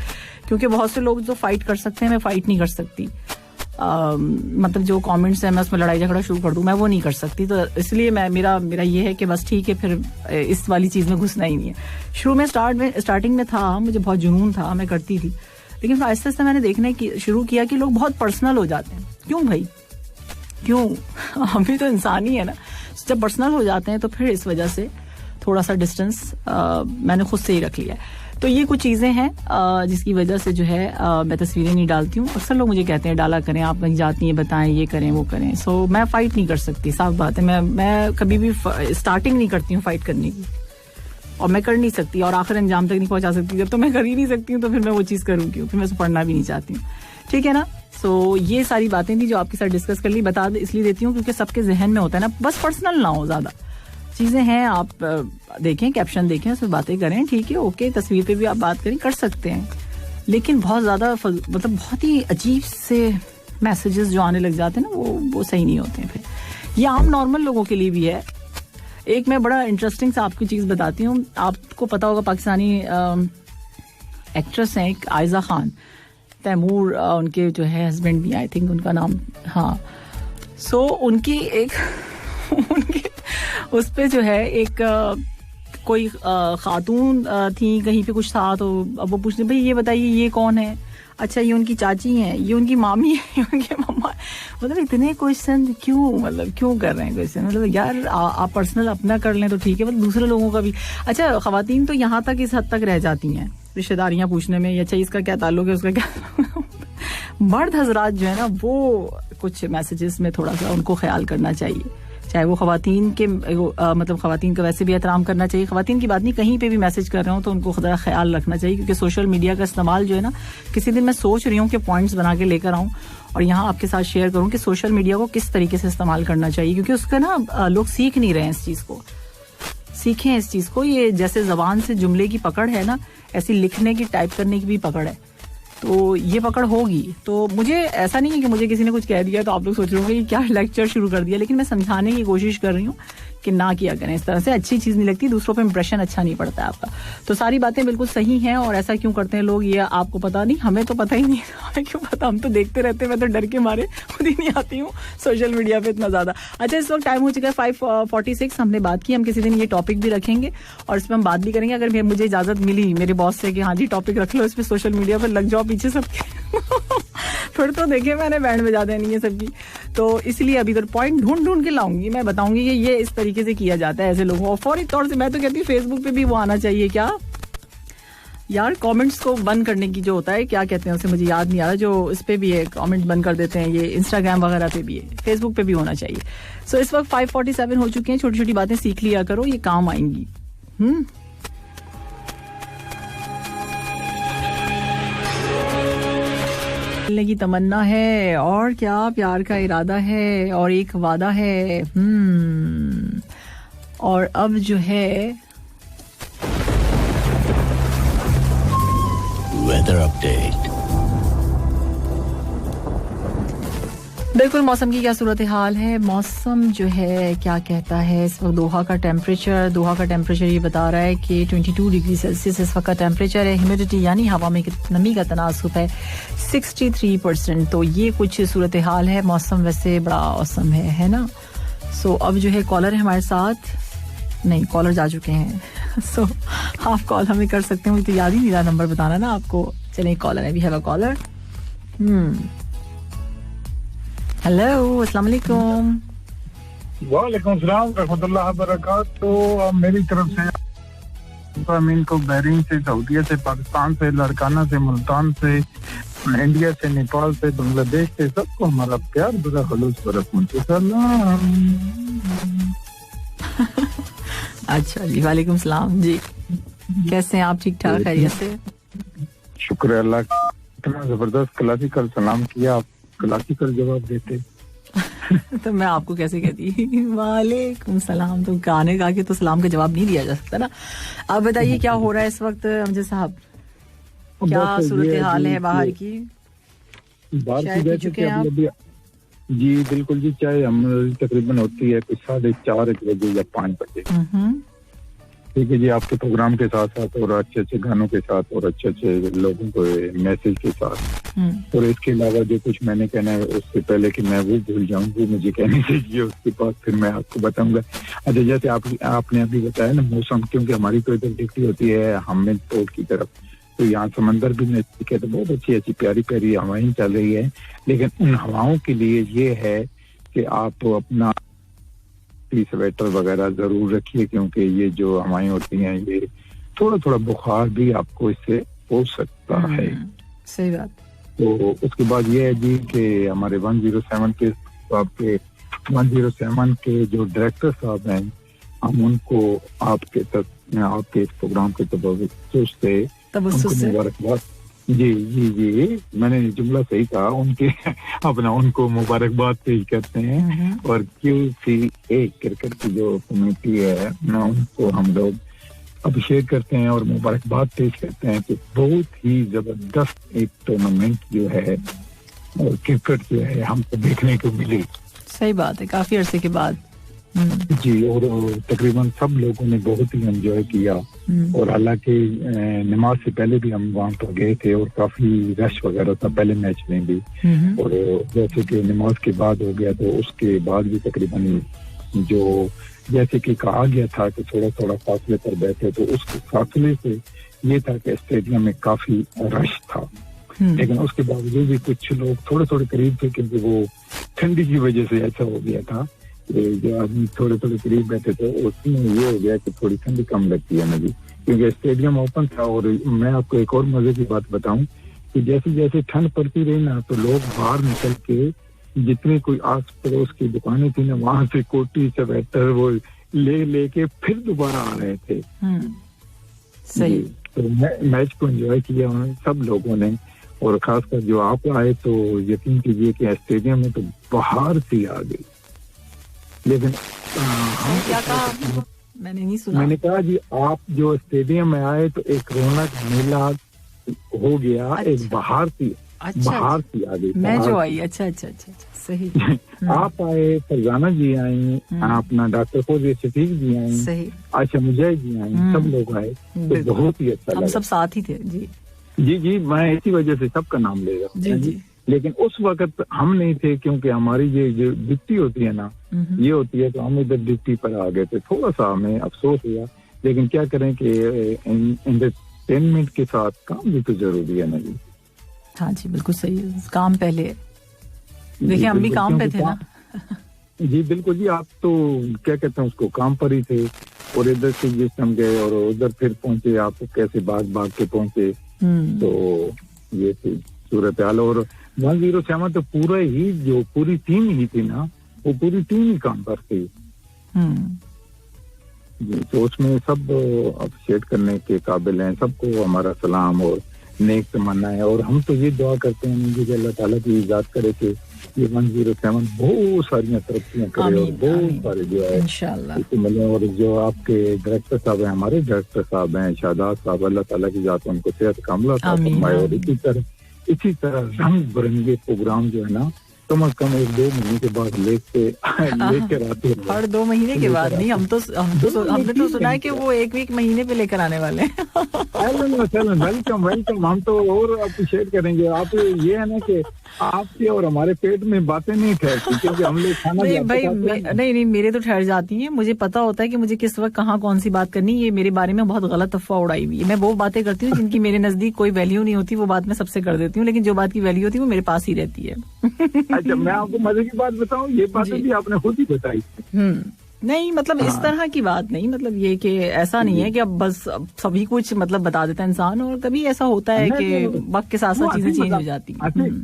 क्योंकि बहुत से लोग जो फाइट कर सकते हैं मैं फाइट नहीं कर सकती. मतलब जो कमेंट्स है मैं उसमें लड़ाई झगड़ा शुरू कर दूं, मैं वो नहीं कर सकती. तो इसलिए मैं मेरा ये है कि बस ठीक है, फिर इस वाली चीज में घुसना ही नहीं है. शुरू में स्टार्टिंग में था, मुझे बहुत जुनून था, मैं करती थी. लेकिन फिर आहिस्ते आहिस्ते मैंने देखने की शुरू किया कि लोग बहुत पर्सनल हो जाते हैं. क्यों भाई, क्यों? हम भी तो इंसान ही है ना. जब पर्सनल हो जाते हैं तो फिर इस वजह से थोड़ा सा डिस्टेंस मैंने खुद से ही रख लिया है. तो ये कुछ चीजें हैं जिसकी वजह से जो है मैं तस्वीरें नहीं डालती हूँ. अक्सर लोग मुझे कहते हैं डाला करें, आप कहीं जाती हैं बताएं, ये करें वो करें. सो मैं फाइट नहीं कर सकती, साफ बात है. मैं कभी भी स्टार्टिंग नहीं करती हूँ फाइट करने की, और मैं कर नहीं सकती और आखिर अंजाम तक नहीं पहुंचा सकती. जब तो मैं कर ही नहीं सकती हूँ तो फिर मैं वो चीज करूँ क्यों, फिर मैं उसे पढ़ना भी नहीं चाहती हूँ. ठीक है ना. सो ये सारी बातें थी जो आपके साथ डिस्कस कर ली. बता इसलिए देती हूँ क्योंकि सबके जहन में होता है ना, बस पर्सनल ना हो, ज्यादा चीजें हैं, आप देखें, कैप्शन देखें, उसमें बातें करें. ठीक है, ओके, तस्वीर पे भी आप बात करें, कर सकते हैं. लेकिन बहुत ज्यादा मतलब बहुत ही अजीब से मैसेजेस जो आने लग जाते हैं ना वो सही नहीं होते हैं. फिर ये आम नॉर्मल लोगों के लिए भी है. एक मैं बड़ा इंटरेस्टिंग सा आपको चीज बताती हूँ. आपको पता होगा पाकिस्तानी एक्ट्रेस हैं एक आयजा खान, तैमूर उनके जो है हस्बैंड भी, आई थिंक उनका नाम, हाँ. सो उनकी एक उनके उस पे जो है एक कोई खातून थी, कहीं पे कुछ था, तो अब वो पूछते भाई ये बताइए ये कौन है. अच्छा ये उनकी चाची हैं, ये उनकी मामी है, ये उनकी मम्मा. मतलब इतने क्वेश्चन क्यों, मतलब क्यों कर रहे हैं क्वेश्चन. मतलब यार आप पर्सनल अपना कर लें तो ठीक है, मतलब दूसरे लोगों का भी. अच्छा खवातीन तो यहाँ तक इस हद तक रह जाती हैं रिश्तेदारियां पूछने में, अच्छा इसका क्या ताल्लुक है, उसका क्या. मर्द हजरात जो है ना वो कुछ मैसेजेस में थोड़ा सा उनको ख्याल करना चाहिए, चाहे वो खवातीन के मतलब खवातीन का वैसे भी एहतराम करना चाहिए. खवातीन की बात नहीं, कहीं पे भी मैसेज कर रहे हो तो उनको खुदा ख्याल रखना चाहिए, क्योंकि सोशल मीडिया का इस्तेमाल जो है ना, किसी दिन मैं सोच रही हूँ कि पॉइंट्स बना के लेकर आऊँ और यहाँ आपके साथ शेयर करूँ कि सोशल मीडिया को किस तरीके से इस्तेमाल करना चाहिए, क्योंकि उसका ना लोग सीख नहीं रहे हैं इस चीज को. सीखें इस चीज को. ये जैसे जबान से जुमले की पकड़ है ना, ऐसी लिखने की, टाइप करने की भी पकड़ है. तो ये पकड़ होगी. तो मुझे ऐसा नहीं है कि मुझे किसी ने कुछ कह दिया तो आप लोग सोच रहे होंगे कि क्या लेक्चर शुरू कर दिया, लेकिन मैं समझाने की कोशिश कर रही हूँ कि ना किया करें इस तरह से. अच्छी चीज नहीं लगती, दूसरों पे इंप्रेशन अच्छा नहीं पड़ता है आपका. तो सारी बातें बिल्कुल सही हैं. और ऐसा क्यों करते हैं लोग ये आपको पता नहीं, हमें तो पता ही नहीं. हमें क्यों पता, हम तो देखते रहते हैं. मैं तो डर के मारे खुद ही नहीं आती हूँ सोशल मीडिया पे इतना ज्यादा. अच्छा इस वक्त टाइम हो चुका है 5:46. हमने बात की, हम किसी दिन ये टॉपिक भी रखेंगे और इस पर हम बात भी करेंगे, अगर मुझे इजाजत मिली मेरे बॉस से कि हाँ जी टॉपिक रख लो इस पर, सोशल मीडिया पर लग जाओ पीछे सबके. फिर तो देखिए मैंने बैंड बजा देनी है सबकी, तो इसलिए अभी तो पॉइंट ढूंढ के लाऊंगी, मैं बताऊंगी कि ये इस तरीके से किया जाता है ऐसे लोगों को फौरी तौर से। मैं तो कहती हूँ फेसबुक पे भी वो आना चाहिए क्या यार, कमेंट्स को बंद करने की जो होता है, क्या कहते हैं उसे, मुझे याद नहीं आ रहा, जो इस पे भी है कमेंट बंद कर देते हैं, ये इंस्टाग्राम वगैरह पे भी है, फेसबुक पे भी होना चाहिए। सो इस वक्त 5:47 हो चुके हैं। छोटी छोटी बातें सीख लिया करो, ये काम आएंगी। मिलने की तमन्ना है और क्या प्यार का इरादा है और एक वादा है। और अब जो है वेदर अपडेट। बिल्कुल मौसम की क्या सूरत हाल है। मौसम जो है क्या कहता है इस वक्त दोहा का टेम्परेचर ये बता रहा है कि 22 डिग्री सेल्सियस इस वक्त का टेम्परेचर है। ह्यूमिडिटी यानी हवा में नमी का तनासुब है 63%। तो ये कुछ सूरत हाल है। मौसम वैसे बड़ा औसम है ना। सो अब जो है कॉलर है हमारे साथ, नहीं कॉलर जा चुके हैं। सो आप कॉल हमें कर सकते हैं, मुझे तो याद ही नहीं रहा नंबर बताना ना आपको। चलिए कॉलर है, we have a caller. Hello, अस्सलाम वालेकुम। वालेकुम सलाम रहमतुल्लाह बरकातहू। मेरी तरफ से अमीन को बहरीन से, सऊदीया से, पाकिस्तान से, लड़काना से, मुल्तान से, इंडिया से, नेपाल से, बांग्लादेश से, सबको हमारा प्यार बड़ा खलूस सलाम। अच्छा जी, वालेकुम सलाम जी। कैसे हैं आप? ठीक ठाक, खैरियत से? शुक्र अल्लाह। इतना जबरदस्त क्लासिकल सलाम किया, आप क्लासिकल जवाब देते। तो मैं आपको कैसे कहती वालेकुम सलाम, तो गाने गा के तो सलाम का जवाब नहीं दिया जा सकता ना। अब बताइए क्या हो रहा है इस वक्त अमजद साहब, क्या सूरत हाल है बाहर की? चाय पी चुके हैं आप? जी बिल्कुल जी, चाय हम तकरीबन होती है कुछ 4:30 बजे या 5 बजे। ठीक है जी, आपके प्रोग्राम के साथ साथ और अच्छे अच्छे गानों के साथ और अच्छे अच्छे लोगों को मैसेज के साथ। और इसके अलावा जो कुछ मैंने कहना है उससे पहले कि मैं वो भूल जाऊं, वो मुझे कहने दीजिए, उसके बाद फिर मैं आपको बताऊंगा। अच्छा, जैसे आपने अभी बताया ना मौसम, क्योंकि हमारी तो इधर ड्यूटी होती है हमें तोड़ की तरफ, तो यहाँ समंदर भी नजदीक है, तो बहुत अच्छी अच्छी प्यारी प्यारी हवाएं चल रही है। लेकिन उन हवाओं के लिए ये है कि आप अपना स्वेटर वगैरह जरूर रखिए, क्योंकि ये जो हवाएं होती हैं ये थोड़ा बुखार भी आपको इससे हो सकता है। सही बात। तो उसके बाद ये है जी कि हमारे 107 के जो डायरेक्टर साहब हैं, हम उनको आपके इस प्रोग्राम के तबस्सुस से मुबारकबाद। जी मैंने जुमला सही कहा, उनके उनको मुबारकबाद पेश करते हैं। और QCA क्रिकेट की जो कमेटी है ना, उनको हम लोग अभिषेक करते हैं और मुबारकबाद पेश करते हैं कि बहुत ही जबरदस्त एक टूर्नामेंट जो है और क्रिकेट जो है हमको देखने को मिली। सही बात है, काफी अरसे के बाद। जी, और तकरीबन सब लोगों ने बहुत ही एंजॉय किया। और हालांकि नमाज से पहले भी हम वहाँ पर गए थे और काफी रश वगैरह था पहले मैच में भी। और जैसे कि नमाज के बाद हो गया, तो उसके बाद भी तकरीबन जो जैसे कि कहा गया था कि थोड़ा फासले पर बैठे, तो उस फासले से ये था कि स्टेडियम में काफी रश था। लेकिन उसके बावजूद भी कुछ लोग थोड़े करीब थे, क्योंकि वो ठंडी की वजह से ऐसा हो गया था। जो आदमी थोड़े करीब बैठे थे, उसमें ये हो गया कि थोड़ी ठंडी कम लगती है मुझे, क्योंकि स्टेडियम ओपन था। और मैं आपको एक और मजे की बात बताऊं कि जैसे जैसे ठंड पड़ती रही ना, तो लोग बाहर निकल के जितने कोई आस पड़ोस की दुकानें थी ना, वहां से कोटी स्वेटर वो लेके फिर दोबारा आ रहे थे। सही। तो मैच को एंजॉय किया सब लोगों ने। और खासकर जो आप आए, तो यकीन कीजिए कि स्टेडियम में तो बाहर से आ गई। लेकिन क्या कहा? मैंने नहीं सुना। मैंने कहा जी, आप जो स्टेडियम में आए तो एक रौनक मेला हो गया। अच्छा। एक बाहर से आ गई मैं जो आई। अच्छा, सही। आप आए, फरजाना जी आई, अपना डॉक्टर फौजी शफीक जी आई, सही, आशा मुजाहिद जी आई, सब लोग आए, तो बहुत ही अच्छा लगा। हम सब साथ ही थे। जी, मैं इसी वजह से सबका नाम ले रहा हूँ जी। लेकिन उस वक्त हम नहीं थे, क्योंकि हमारी ये जो ड्यूटी होती है ना, ये होती है, तो हम इधर ड्यूटी पर आ गए थे। थोड़ा सा हमें अफसोस हुआ, लेकिन क्या करें कि एंटरटेनमेंट के साथ काम भी तो जरूरी है ना जी। हाँ जी, बिल्कुल सही है, काम पहले। देखिए हम भी काम पे थे ना। जी बिल्कुल जी, आप तो क्या कहते हैं उसको, काम पर ही थे, और इधर से जिस हम गए और उधर फिर पहुंचे, आप कैसे भाग के पहुंचे, तो ये थी सूरत हाल। और 107 तो पूरी टीम ही थी ना, वो पूरी टीम ही काम पर थी जी। तो उसमें सब अप्रिशिएट करने के काबिल हैं, सबको हमारा सलाम और नेक तमन्ना है। और हम तो ये दुआ करते हैं कि अल्लाह ताला की इजाज़त करे कि ये 107 बहुत सारी तरक्कियां करे और बहुत सारे जो है इंशाअल्लाह मिले। और जो आपके डायरेक्टर साहब हैं, हमारे डायरेक्टर साहब हैं शादाब साहब, अल्लाह ताला की जात उनको सेहत कामला फरमाए। और इसी तरह रंग बिरंगे प्रोग्राम जो है ना, कम से कम 1-2 महीने के बाद लेकर आते हैं। हर 2 महीने के बाद नहीं, हमने तो सुना है कि वो एक महीने पे लेकर आने वाले हैं। वेलकम। हम तो और अप्रिशिएट करेंगे। आप ये है ना कि आपके और हमारे पेट में बातें नहीं ठहरती, क्योंकि हम लोग खाना नहीं भाई, नहीं मेरे तो ठहर जाती हैं। मुझे पता होता है कि मुझे किस वक्त कहाँ कौन सी बात करनी। ये मेरे बारे में बहुत गलत अफवाह उड़ाई हुई है। मैं वो बातें करती हूँ जिनकी मेरे नजदीक कोई वैल्यू नहीं होती, वो बात मैं सबसे कर देती हूँ, लेकिन जो बात की वैल्यू होती है वो मेरे पास ही रहती है। अच्छा, मैं आपको मजे की बात बताऊं, ये बातें भी आपने खुद ही बताई। नहीं मतलब इस तरह की बात नहीं, मतलब ये कि ऐसा नहीं है कि अब बस सभी कुछ मतलब बता देता है इंसान, और कभी ऐसा होता है कि वक्त के साथ साथ चीजें चेंज हो जाती हैं।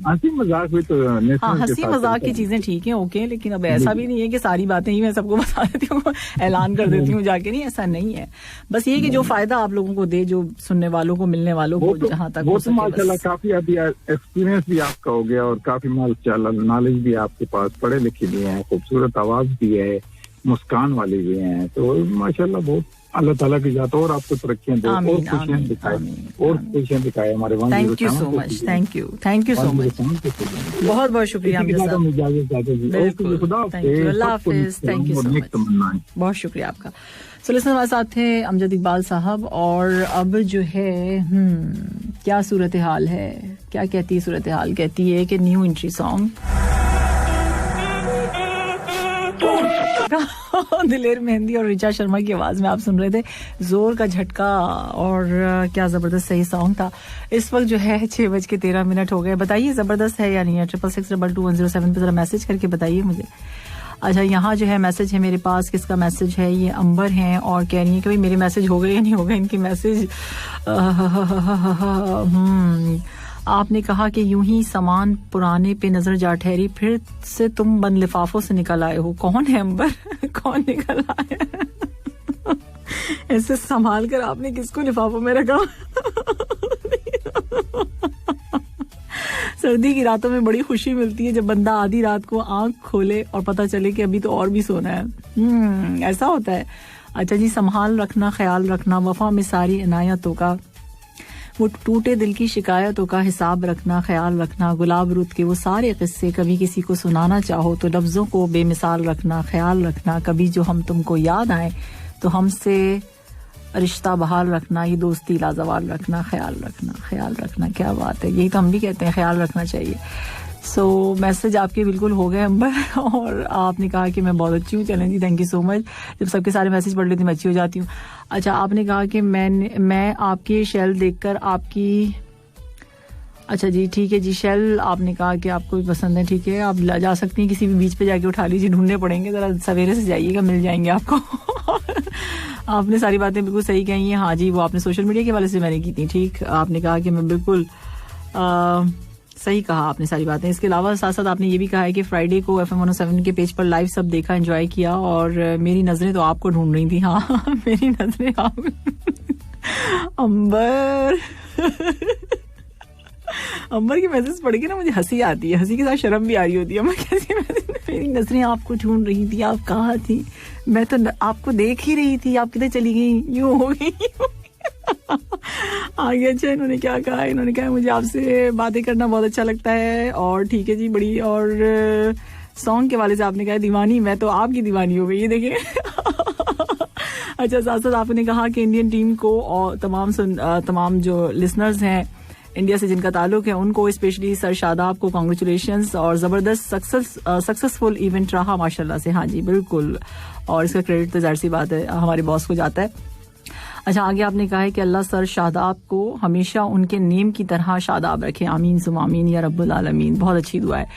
हंसी मजाक भी तो, हाँ हंसी मजाक की चीजें ठीक है, ओके, लेकिन अब ऐसा भी नहीं है कि सारी बातें ही मैं सबको बता देती हूँ, ऐलान कर देती हूँ जाके, नहीं ऐसा नहीं है। बस ये कि जो फायदा आप लोगों को दे, जो सुनने वालों को, मिलने वालों को, जहाँ तक वो तो माशाल्लाह काफी अभी एक्सपीरियंस भी आपका हो गया और काफी माशाल्लाह नॉलेज भी आपके पास, पढ़े लिखे भी हैं, खूबसूरत आवाज भी है, मुस्कान वाले भी हैं, तो माशाल्लाह बहुत अल्लाह ताला की जात और आपको तरक्कियां दे और खुशियां दिखाए हमारे। Thank you so much, thank you so much, बहुत बहुत शुक्रिया। अल्लाह हाफिज, थैंक यू सो मच, बहुत शुक्रिया आपका। सो लिसनर हमारे साथ थे अमजद इकबाल साहब। और अब जो है क्या सूरत हाल है, क्या कहती है सूरत हाल? कहती है कि न्यू एंट्री सॉन्ग दिलेर मेहंदी और रिचा शर्मा की आवाज में आप सुन रहे थे जोर का झटका, और क्या जबरदस्त सही सॉन्ग था। इस वक्त जो है 6:13 हो गए। बताइए जबरदस्त है या नहीं है? 66622107 पे जरा मैसेज करके बताइए मुझे। अच्छा, यहाँ जो है मैसेज है मेरे पास, किसका मैसेज है? ये अंबर हैं और कह रही है कि भाई मेरे मैसेज हो गए या नहीं हो गए इनके मैसेज। आपने कहा कि यूं ही सामान पुराने पे नजर जा ठहरी, फिर से तुम बंद लिफाफों से निकल आए हो। कौन है अंबर? कौन निकल आया? ऐसे संभाल कर आपने किसको लिफाफों में रखा? सर्दी की रातों में बड़ी खुशी मिलती है जब बंदा आधी रात को आंख खोले और पता चले कि अभी तो और भी सोना है। ऐसा होता है। अच्छा जी, संभाल रखना, ख्याल रखना, वफा में सारी इनायतों का, वो टूटे दिल की शिकायतों का हिसाब रखना, ख्याल रखना, गुलाब रुत के वो सारे किस्से कभी किसी को सुनाना चाहो तो लफ्जों को बेमिसाल रखना, ख्याल रखना, कभी जो हम तुमको याद आए तो हमसे रिश्ता बहाल रखना, ये दोस्ती लाजवाल रखना, ख्याल रखना। क्या बात है, यही तो हम भी कहते हैं, ख्याल रखना चाहिए। सो मैसेज आपके बिल्कुल हो गए अंबर, और आपने कहा कि मैं बहुत अच्छी हूँ। चलें जी, थैंक यू सो मच। जब सबके सारे मैसेज पढ़ लेती मैं अच्छी हो जाती हूँ। अच्छा, आपने कहा कि मैं आपकी शेल देखकर आपकी, अच्छा जी ठीक है जी, शेल आपने कहा कि आपको भी पसंद है, ठीक है, आप जा सकती हैं, किसी भी बीच पे जाके उठा लीजिए, ढूंढने पड़ेंगे, जरा सवेरे से जाइएगा, मिल जाएंगे आपको। आपने सारी बातें बिल्कुल सही कही हैं। हाँ जी, वो आपने सोशल मीडिया के वाले से मैंने की थी, ठीक। आपने कहा कि मैं बिल्कुल सही कहा आपने सारी बातें। इसके अलावा साथ साथ आपने ये भी कहा है कि फ्राइडे को FM 107 के पेज पर लाइव सब देखा, एंजॉय किया, और मेरी नजरें तो आपको ढूंढ रही थी। हाँ, मेरी नजरें आप अंबर की मैसेज पढ़ के ना मुझे हंसी आती है, हंसी के साथ शर्म भी आ रही होती है। मैं कैसी मेरी नजरें आपको ढूंढ रही थी, आप कहाँ थी, मैं तो आपको देख ही रही थी, आप किधर चली गई, यूं हो गई। आगे अच्छा, इन्होंने क्या कहा? इन्होंने कहा मुझे आपसे बातें करना बहुत अच्छा लगता है, और ठीक है जी, बड़ी, और सॉन्ग के वाले से आपने कहा दीवानी, मैं तो आपकी दीवानी हो गई, ये देखिए। अच्छा, साथ साथ आपने कहा कि इंडियन टीम को और तमाम जो लिसनर्स हैं इंडिया से जिनका ताल्लुक है उनको, स्पेशली सर शादाब को कांग्रेचुलेशंस, और जबरदस्त सक्सेसफुल इवेंट रहा माशाल्लाह से। हाँ जी बिल्कुल, और इसका क्रेडिट तो जाहिर सी बात है हमारे बॉस को जाता है। अच्छा, आगे आपने कहा है कि अल्लाह सर शादाब को हमेशा उनके नेम की तरह शादाब रखे, आमीन सुम आमीन या रब्बुल आलमीन। बहुत अच्छी दुआ है।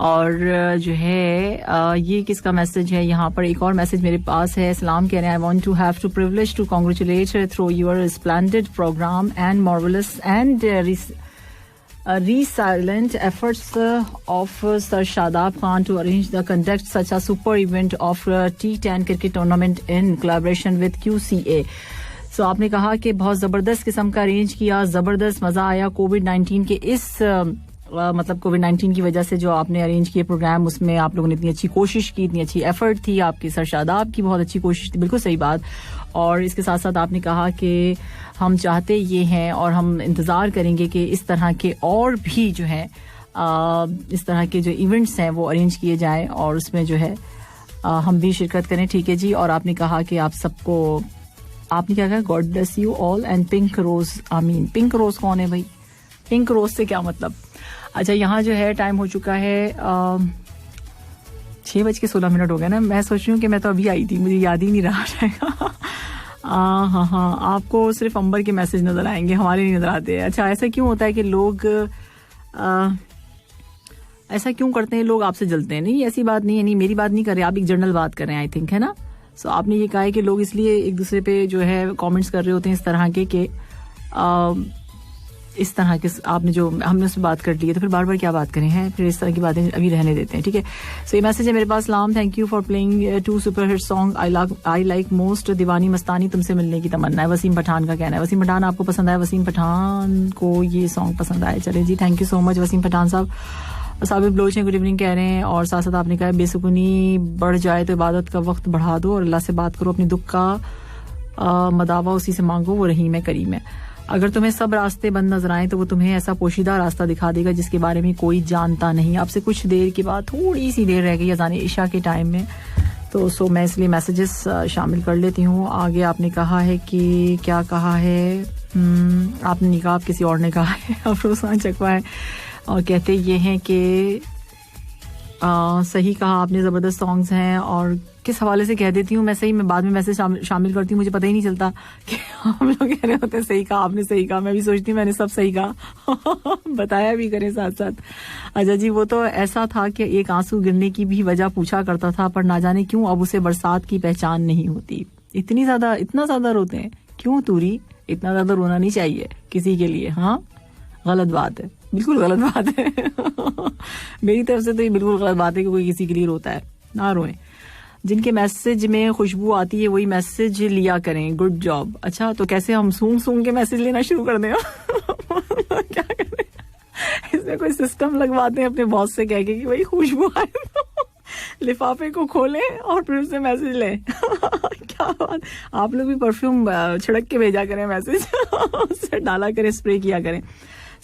और जो है ये किसका मैसेज है? यहाँ पर एक और मैसेज मेरे पास है। सलाम कह रहे हैं, I want to have to privilege to congratulate through your splendid programme and marvellous and resilient efforts of Sir Shadab Khan to arrange the conduct such a super event of T10 cricket tournament in collaboration with QCA. So आपने कहा कि बहुत ज़बरदस्त किस्म का arrange किया, ज़बरदस्त मज़ा आया। कोविड-19 के इस मतलब कोविड-19 की वजह से जो आपने अरेंज किए प्रोग्राम, उसमें आप लोगों ने इतनी अच्छी कोशिश की, इतनी अच्छी एफर्ट थी आपकी, सर शादाब की बहुत अच्छी कोशिश थी। बिल्कुल सही बात। और इसके साथ साथ आपने कहा कि हम चाहते ये हैं और हम इंतज़ार करेंगे कि इस तरह के और भी जो है इस तरह के जो इवेंट्स हैं वो अरेंज किए जाएं और उसमें जो है हम भी शिरकत करें। ठीक है जी। और आपने कहा कि आप सबको, आपने क्या कहा, God bless you all and pink rose आमीन। पिंक रोज कौन है भाई? पिंक रोज से क्या मतलब? अच्छा, यहाँ जो है टाइम हो चुका है 6:16 हो गया ना। मैं सोच रही हूँ कि मैं तो अभी आई थी, मुझे याद ही नहीं रहा रहेगा। हाँ, आपको सिर्फ अंबर के मैसेज नजर आएंगे, हमारे नहीं नजर आते। अच्छा, ऐसा क्यों होता है कि लोग ऐसा क्यों करते हैं, लोग आपसे जलते हैं? नहीं, ऐसी बात नहीं है। नहीं, मेरी बात नहीं कर रहे आप, एक जनरल बात कर रहे हैं आई थिंक, है ना। सो आपने ये कहा है कि लोग इसलिए एक दूसरे पे जो है कमेंट्स कर रहे होते हैं इस तरह के इस तरह के आपने जो हमने उससे बात कर ली है तो फिर बार बार क्या बात करें हैं, फिर इस तरह की बातें अभी रहने देते हैं। ठीक है। सो ये मैसेज है मेरे पास। सलाम, thank you for playing 2 super hit song I like most. Deewani Mastani, तुमसे मिलने की तमन्ना है। वसीम पठान का कहना है। वसीम पठान आपको पसंद आया? वसीम पठान को ये सॉन्ग पसंद आया। चले जी, thank you so much Wasim Pathan साहब। साबिब बलोच हैं, गुड इवनिंग कह रहे हैं। और साथ साथ आपने कहा बेसुकूनी बढ़ जाए तो इबादत का वक्त बढ़ा दो और अल्लाह से बात करो, अपनी दुख का मदावा उसी से मांगो, वो रहीम है करीम है। अगर तुम्हें सब रास्ते बंद नजर आए तो वो तुम्हें ऐसा पोशीदा रास्ता दिखा देगा जिसके बारे में कोई जानता नहीं। आपसे कुछ देर के बाद थोड़ी सी देर रह गई अज़ान इशा के टाइम में, तो सो मैं इसलिए मैसेजेस शामिल कर लेती हूँ। आगे आपने कहा है कि क्या कहा है, आपने निकाब किसी और ने कहा है, अफरोज़ान चकवा है और कहते ये हैं कि सही कहा आपने, ज़बरदस्त सॉन्ग्स हैं। और किस हवाले से कह देती हूँ मैं, सही मैं बाद में मैसेज शामिल करती हूँ, मुझे पता ही नहीं चलता कि हम लोग कह रहे होते हैं सही कहा आपने, सही कहा। मैं भी सोचती हूँ मैंने सब सही कहा बताया भी करें साथ साथ। अच्छा जी, वो तो ऐसा था कि एक आंसू गिरने की भी वजह पूछा करता था, पर ना जाने क्यों अब उसे बरसात की पहचान नहीं होती। इतना ज्यादा रोते हैं क्यों तूरी? इतना ज्यादा रोना नहीं चाहिए किसी के लिए। हाँ, गलत बात है, बिल्कुल गलत बात है मेरी तरफ से तो ये बिल्कुल गलत बात है कि कोई किसी के लिए रोता है। ना रोएं। जिनके मैसेज में खुशबू आती है वही मैसेज लिया करें। Good job. अच्छा, तो कैसे हम सूंघ के मैसेज लेना शुरू कर दें? क्या करें? इसमें कोई सिस्टम लगवाते हैं अपने बॉस से कह के कि भाई खुशबू आए तो लिफाफे को खोलें और फिर उससे मैसेज लें क्या बात। आप लोग भी परफ्यूम छिड़क के भेजा करें मैसेज उससे डाला करें, स्प्रे किया करें।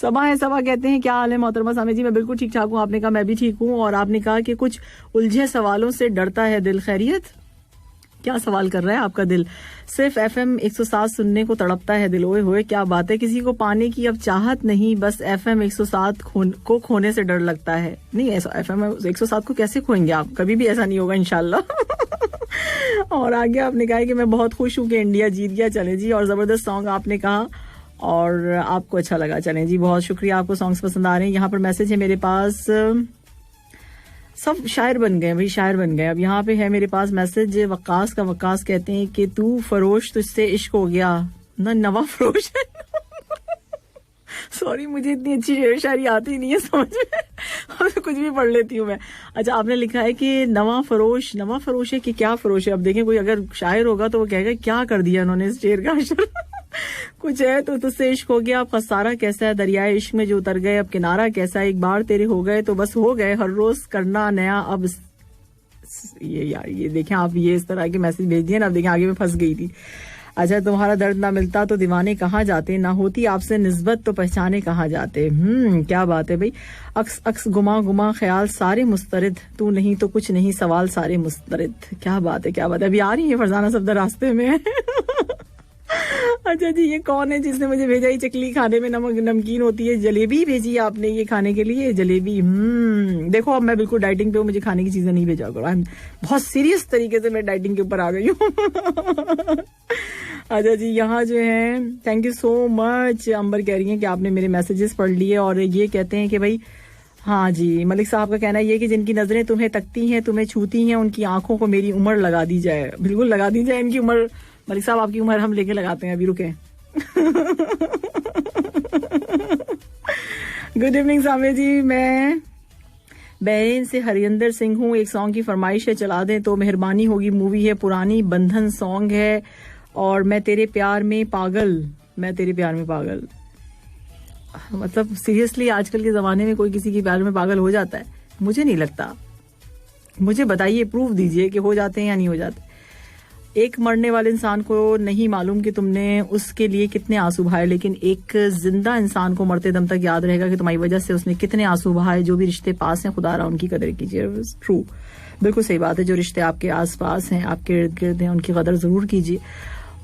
सबा है, सबा कहते हैं क्या हाल है मोहतरमा सामे जी? मैं बिल्कुल ठीक ठाक हूँ। आपने कहा मैं भी ठीक हूँ। और आपने कहा कि कुछ उलझे सवालों से डरता है दिल। खैरियत? क्या सवाल कर रहा है आपका दिल? सिर्फ FM 107 सुनने को तड़पता है दिल। ओए होए, क्या बात है। किसी को पाने की अब चाहत नहीं, बस FM 107 को खोने से डर लगता है। नहीं, FM 107 को कैसे खोएंगे आप? कभी भी ऐसा नहीं होगा इंशाल्लाह। और आगे आपने कहा कि मैं बहुत खुश हूँ कि इंडिया जीत गया। चले जी, और जबरदस्त सॉन्ग आपने कहा और आपको अच्छा लगा। चलें जी, बहुत शुक्रिया, आपको सॉन्ग्स पसंद आ रहे हैं। यहाँ पर मैसेज है मेरे पास, सब शायर बन गए भाई, शायर बन गए। अब यहाँ पे है मेरे पास मैसेज वक्कास का। वक्कास कहते हैं कि तू फरोश, तुझसे इश्क हो गया ना, नवा फरोश है सॉरी, मुझे इतनी अच्छी शेर शायरी आती नहीं है समझ में, अब कुछ भी पढ़ लेती हूँ मैं। अच्छा, आपने लिखा है कि नवा फरोश है कि क्या फरोश है? अब देखें, कोई अगर शायर होगा तो वो कहेगा क्या कर दिया उन्होंने इस शेर का अशर कुछ है तो तुझसे इश्क हो गया, अब खसारा कैसा है, दरियाए इश्क में जो उतर गए अब किनारा कैसा है, एक बार तेरे हो गए तो बस हो गए, हर रोज करना नया। अब ये यार, ये देखें आप, ये इस तरह के मैसेज भेज दिए ना, अब देखें आगे मैं फंस गई थी। अच्छा, तुम्हारा दर्द ना मिलता तो दीवाने कहाँ जाते, ना होती आपसे निस्बत तो पहचाने कहाँ जाते। क्या बात है भाई। अक्स गुमा ख्याल सारे मुस्तरिद, तू नहीं तो कुछ नहीं सवाल सारे मुस्तरिद। क्या बात है, क्या बात है। अभी आ रही है फरजाना सफदर रास्ते में अच्छा जी, ये कौन है जिसने मुझे भेजा? ये चकली खाने में नमकीन होती है, जलेबी भेजी है आपने ये खाने के लिए, जलेबी। देखो, अब मैं बिल्कुल डाइटिंग पे हूँ, मुझे खाने की चीजें नहीं भेजा करो। बहुत सीरियस तरीके से मैं डाइटिंग के ऊपर आ गई हूँ अच्छा जी, यहाँ जो है थैंक यू सो मच। अंबर कह रही हैं कि आपने मेरे मैसेजेस पढ़ लिए और ये कहते हैं कि भाई हाँ जी, मलिक साहब का कहना ये कि जिनकी नजरें तुम्हें तकती हैं, तुम्हें छूती हैं, उनकी आंखों को मेरी उम्र लगा दी जाए। बिल्कुल लगा दी जाए इनकी उम्र। मलिक साहब आपकी उम्र हम लेके लगाते हैं, अभी रुके। गुड इवनिंग सामे जी, मैं बहरीन से हरिंदर सिंह हूँ। एक सॉन्ग की फरमाइश है, चला दें तो मेहरबानी होगी। मूवी है पुरानी, बंधन सॉन्ग है और मैं तेरे प्यार में पागल। मैं तेरे प्यार में पागल, मतलब सीरियसली आजकल के जमाने में कोई किसी के प्यार में पागल हो जाता है? मुझे नहीं लगता। मुझे बताइए, प्रूफ दीजिए कि हो जाते हैं या नहीं हो जाते। एक मरने वाले इंसान को नहीं मालूम कि तुमने उसके लिए कितने आंसू बहाए, लेकिन एक जिंदा इंसान को मरते दम तक याद रहेगा कि तुम्हारी वजह से उसने कितने आंसू बहाए। जो भी रिश्ते पास हैं, खुदा रहा उनकी कदर कीजिए। ट्रू, बिल्कुल सही बात है। जो रिश्ते आपके आस पास हैं, आपके इर्द गिर्द हैं, उनकी कदर जरूर कीजिए।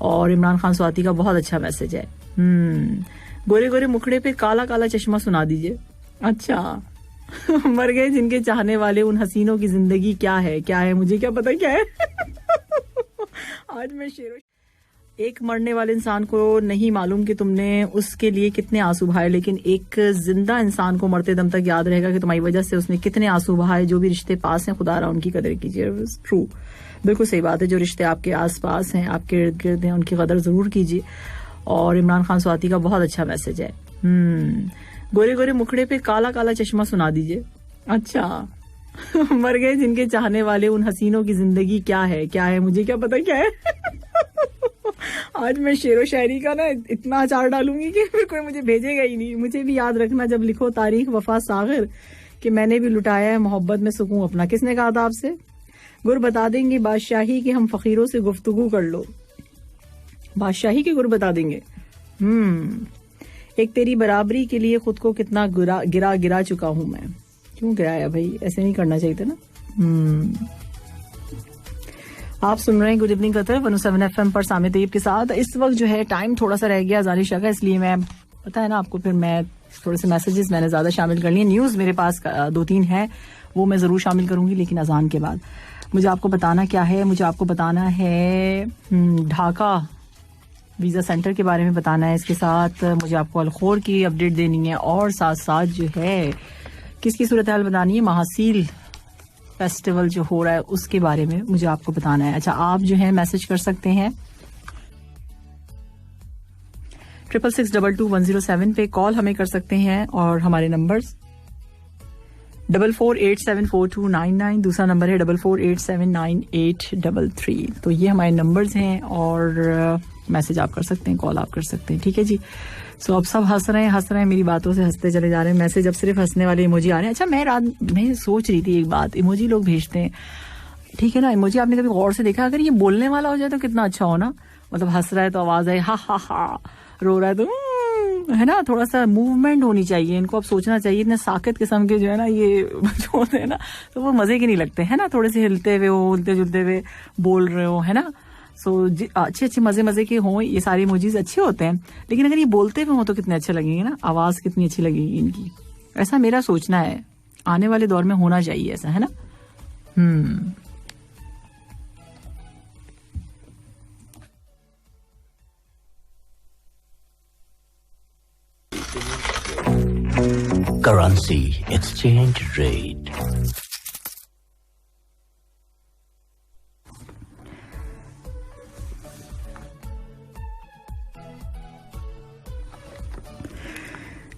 और इमरान खान स्वाति का बहुत अच्छा मैसेज है। गोरे गोरे मुखड़े पे काला काला चश्मा सुना दीजिए। अच्छा, मर गए जिनके चाहने वाले, उन हसीनों की जिंदगी क्या है, क्या है मुझे क्या पता क्या है। आज मैं एक मरने वाले इंसान को नहीं मालूम कि तुमने उसके लिए कितने आंसू बहाए, लेकिन एक जिंदा इंसान को मरते दम तक याद रहेगा कि तुम्हारी वजह से उसने कितने आंसू बहाए। जो भी रिश्ते पास हैं, खुदा रहा उनकी कदर कीजिए। ट्रू, बिल्कुल सही बात है। जो रिश्ते आपके आस पास हैं, आपके इर्द गिर्द हैं, उनकी कदर जरूर कीजिए। और इमरान खान स्वाति का बहुत अच्छा मैसेज है। गोरे गोरे मुखड़े पे काला काला चश्मा सुना दीजिए। अच्छा, मर गए जिनके चाहने वाले, उन हसीनों की जिंदगी क्या है, क्या है मुझे क्या पता क्या है। आज मैं शेरो शायरी का ना इतना अचार डालूंगी कि फिर कोई मुझे भेजेगा ही नहीं। मुझे भी याद रखना जब लिखो तारीख वफा सागर कि मैंने भी लुटाया है मोहब्बत में सुकून अपना। किसने कहा था आपसे? गुर बता देंगे बादशाही कि हम फकीरों से गुफ्तगू कर लो। बादशाही के गुर बता देंगे। एक तेरी बराबरी के लिए खुद को कितना गिरा चुका हूं मैं। क्यों गिराया भाई, ऐसे नहीं करना चाहिए था ना। आप सुन रहे हैं गुड इवनिंग कतर 107 FM पर सामे तैयब के साथ। इस वक्त जो है टाइम थोड़ा सा रह गया जानिशा का, इसलिए मैं पता है ना आपको, फिर मैं थोड़े से मैसेजेस मैंने ज्यादा शामिल कर लिए। न्यूज मेरे पास 2-3 है, वो मैं जरूर शामिल करूंगी, लेकिन अजान के बाद। मुझे आपको बताना क्या है, मुझे आपको बताना है ढाका वीजा सेंटर के बारे में बताना है। इसके साथ मुझे आपको अलखोर की अपडेट देनी है और साथ साथ जो है किसकी सूरत हाल बतानी है, महासील फेस्टिवल जो हो रहा है उसके बारे में मुझे आपको बताना है। अच्छा, आप जो है मैसेज कर सकते हैं 66622107 पे, कॉल हमें कर सकते हैं और हमारे नंबर्स 44874299, दूसरा नंबर है 44879833। तो ये हमारे नंबर्स हैं और मैसेज आप कर सकते हैं, कॉल आप कर सकते हैं। ठीक है जी। सो अब सब हंस रहे हैं, मेरी बातों से हंसते चले जा रहे हैं। मैसेज अब सिर्फ हंसने वाले इमोजी आ रहे हैं। अच्छा, मैं रात में सोच रही थी एक बात, इमोजी लोग भेजते हैं, ठीक है ना, इमोजी आपने कभी गौर से देखा? अगर ये बोलने वाला हो जाए तो कितना अच्छा हो ना, मतलब हंस रहा है तो आवाज आए हा हा हा, रो रहा है तो है ना, थोड़ा सा मूवमेंट होनी चाहिए इनको। अब सोचना चाहिए, इतने साकित किस्म के जो है ना ये जो होते हैं ना, तो वो मजे के नहीं लगते है ना, थोड़े से हिलते हुए हो, हिलते जुलते हुए बोल रहे हो, है ना। सो अच्छे मजे के हों, ये सारे इमोजीज अच्छे होते हैं, लेकिन अगर ये बोलते हुए हो तो कितने अच्छे लगेंगे ना, आवाज कितनी अच्छी लगेगी इनकी। ऐसा मेरा सोचना है, आने वाले दौर में होना चाहिए ऐसा, है ना। Currency exchange rate.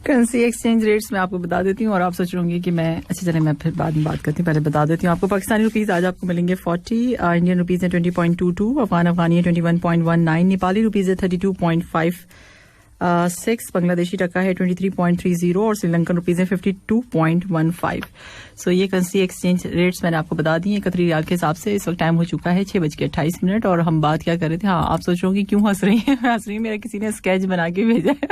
Currency exchange rates मैं आपको बता देती हूँ और आप सोच रहे कि मैं अच्छी तरह मैं फिर बाद में बात करती हूँ, पहले बता देती हूँ आपको। पाकिस्तानी रुपीस आज आपको मिलेंगे 40, इंडियन रुपीस है 20.22, अफगानी है 21.19, नेपाली रुपीस है 32.56, बांग्लादेशी टका है 23.30 और श्रीलंकन रुपीस है 52.15। सो ये करेंसी एक्सचेंज रेट्स मैंने आपको बता दी है कतरी रियाल के हिसाब से। इस वक्त टाइम हो चुका है 6:28 और हम बात क्या कर रहे थे। हाँ, आप सोच रहे हो कि क्यों हंस रही है, हंस रही है, मेरा किसी ने स्केच बना के भेजा है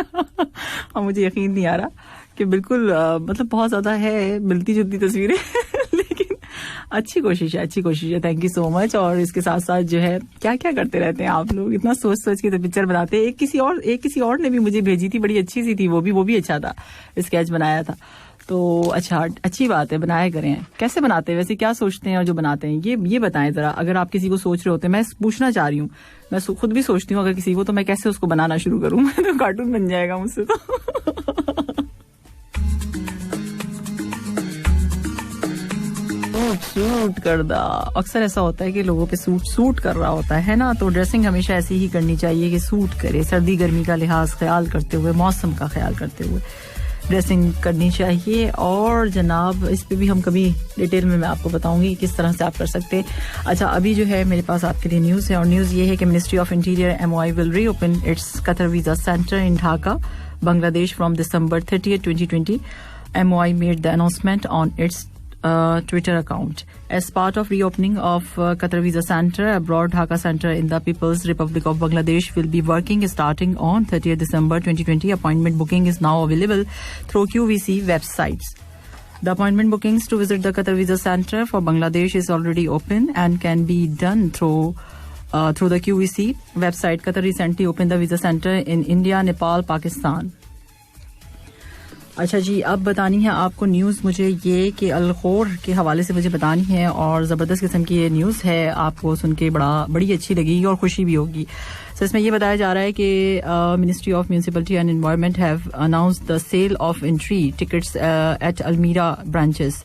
और मुझे यकीन नहीं आ रहा कि बिल्कुल मतलब बहुत ज्यादा है मिलती जुलती तस्वीरें लेकिन अच्छी कोशिश है। Thank you so much. और इसके साथ साथ जो है क्या क्या करते रहते हैं आप लोग, इतना सोच के तो पिक्चर बनाते हैं। एक किसी और ने भी मुझे भेजी थी, बड़ी अच्छी सी थी, वो भी अच्छा था, स्केच बनाया था। तो अच्छा, अच्छी बात है, बनाया करें। कैसे बनाते हैं वैसे, क्या सोचते हैं और जो बनाते हैं ये बताएं जरा। अगर आप किसी को सोच रहे होते हैं, मैं पूछना चाह रही हूँ, मैं खुद भी सोचती हूँ अगर किसी को, तो मैं कैसे उसको बनाना शुरू करूँ? मैं तो कार्टून बन जाएगा मुझसे तो। सूट कर दा, अक्सर ऐसा होता है कि लोगों पे सूट कर रहा होता है ना, तो ड्रेसिंग हमेशा ऐसी ही करनी चाहिए कि सूट करे, सर्दी गर्मी का लिहाज ख्याल करते हुए, मौसम का ख्याल करते हुए ड्रेसिंग करनी चाहिए। और जनाब इस पे भी हम कभी डिटेल में मैं आपको बताऊंगी किस तरह से आप कर सकते हैं। अच्छा, अभी जो है मेरे पास आपके लिए न्यूज़ है, और न्यूज़ ये है कि ministry of interior MOI will reopen it's Qatar visa centre in Dhaka, Bangladesh from December 30th, 2020. MOI made the announcement on its Twitter account. As part of reopening of Qatar Visa Center, abroad Dhaka Center in the People's Republic of Bangladesh will be working starting on 30th December 2020. Appointment booking is now available through QVC websites. The appointment bookings to visit the Qatar Visa Center for Bangladesh is already open and can be done through the QVC website. Qatar recently opened the visa center in India, Nepal, Pakistan. अच्छा जी, अब बतानी है आपको news मुझे ये कि अल-खौर के हवाले से मुझे बतानी है, और ज़बरदस्त किस्म की ये न्यूज़ है, आपको सुन के बड़ी अच्छी लगेगी और खुशी भी होगी। तो इसमें ये बताया जा रहा है कि ministry of municipality and environment have announced the sale of entry tickets at Al Meera branches.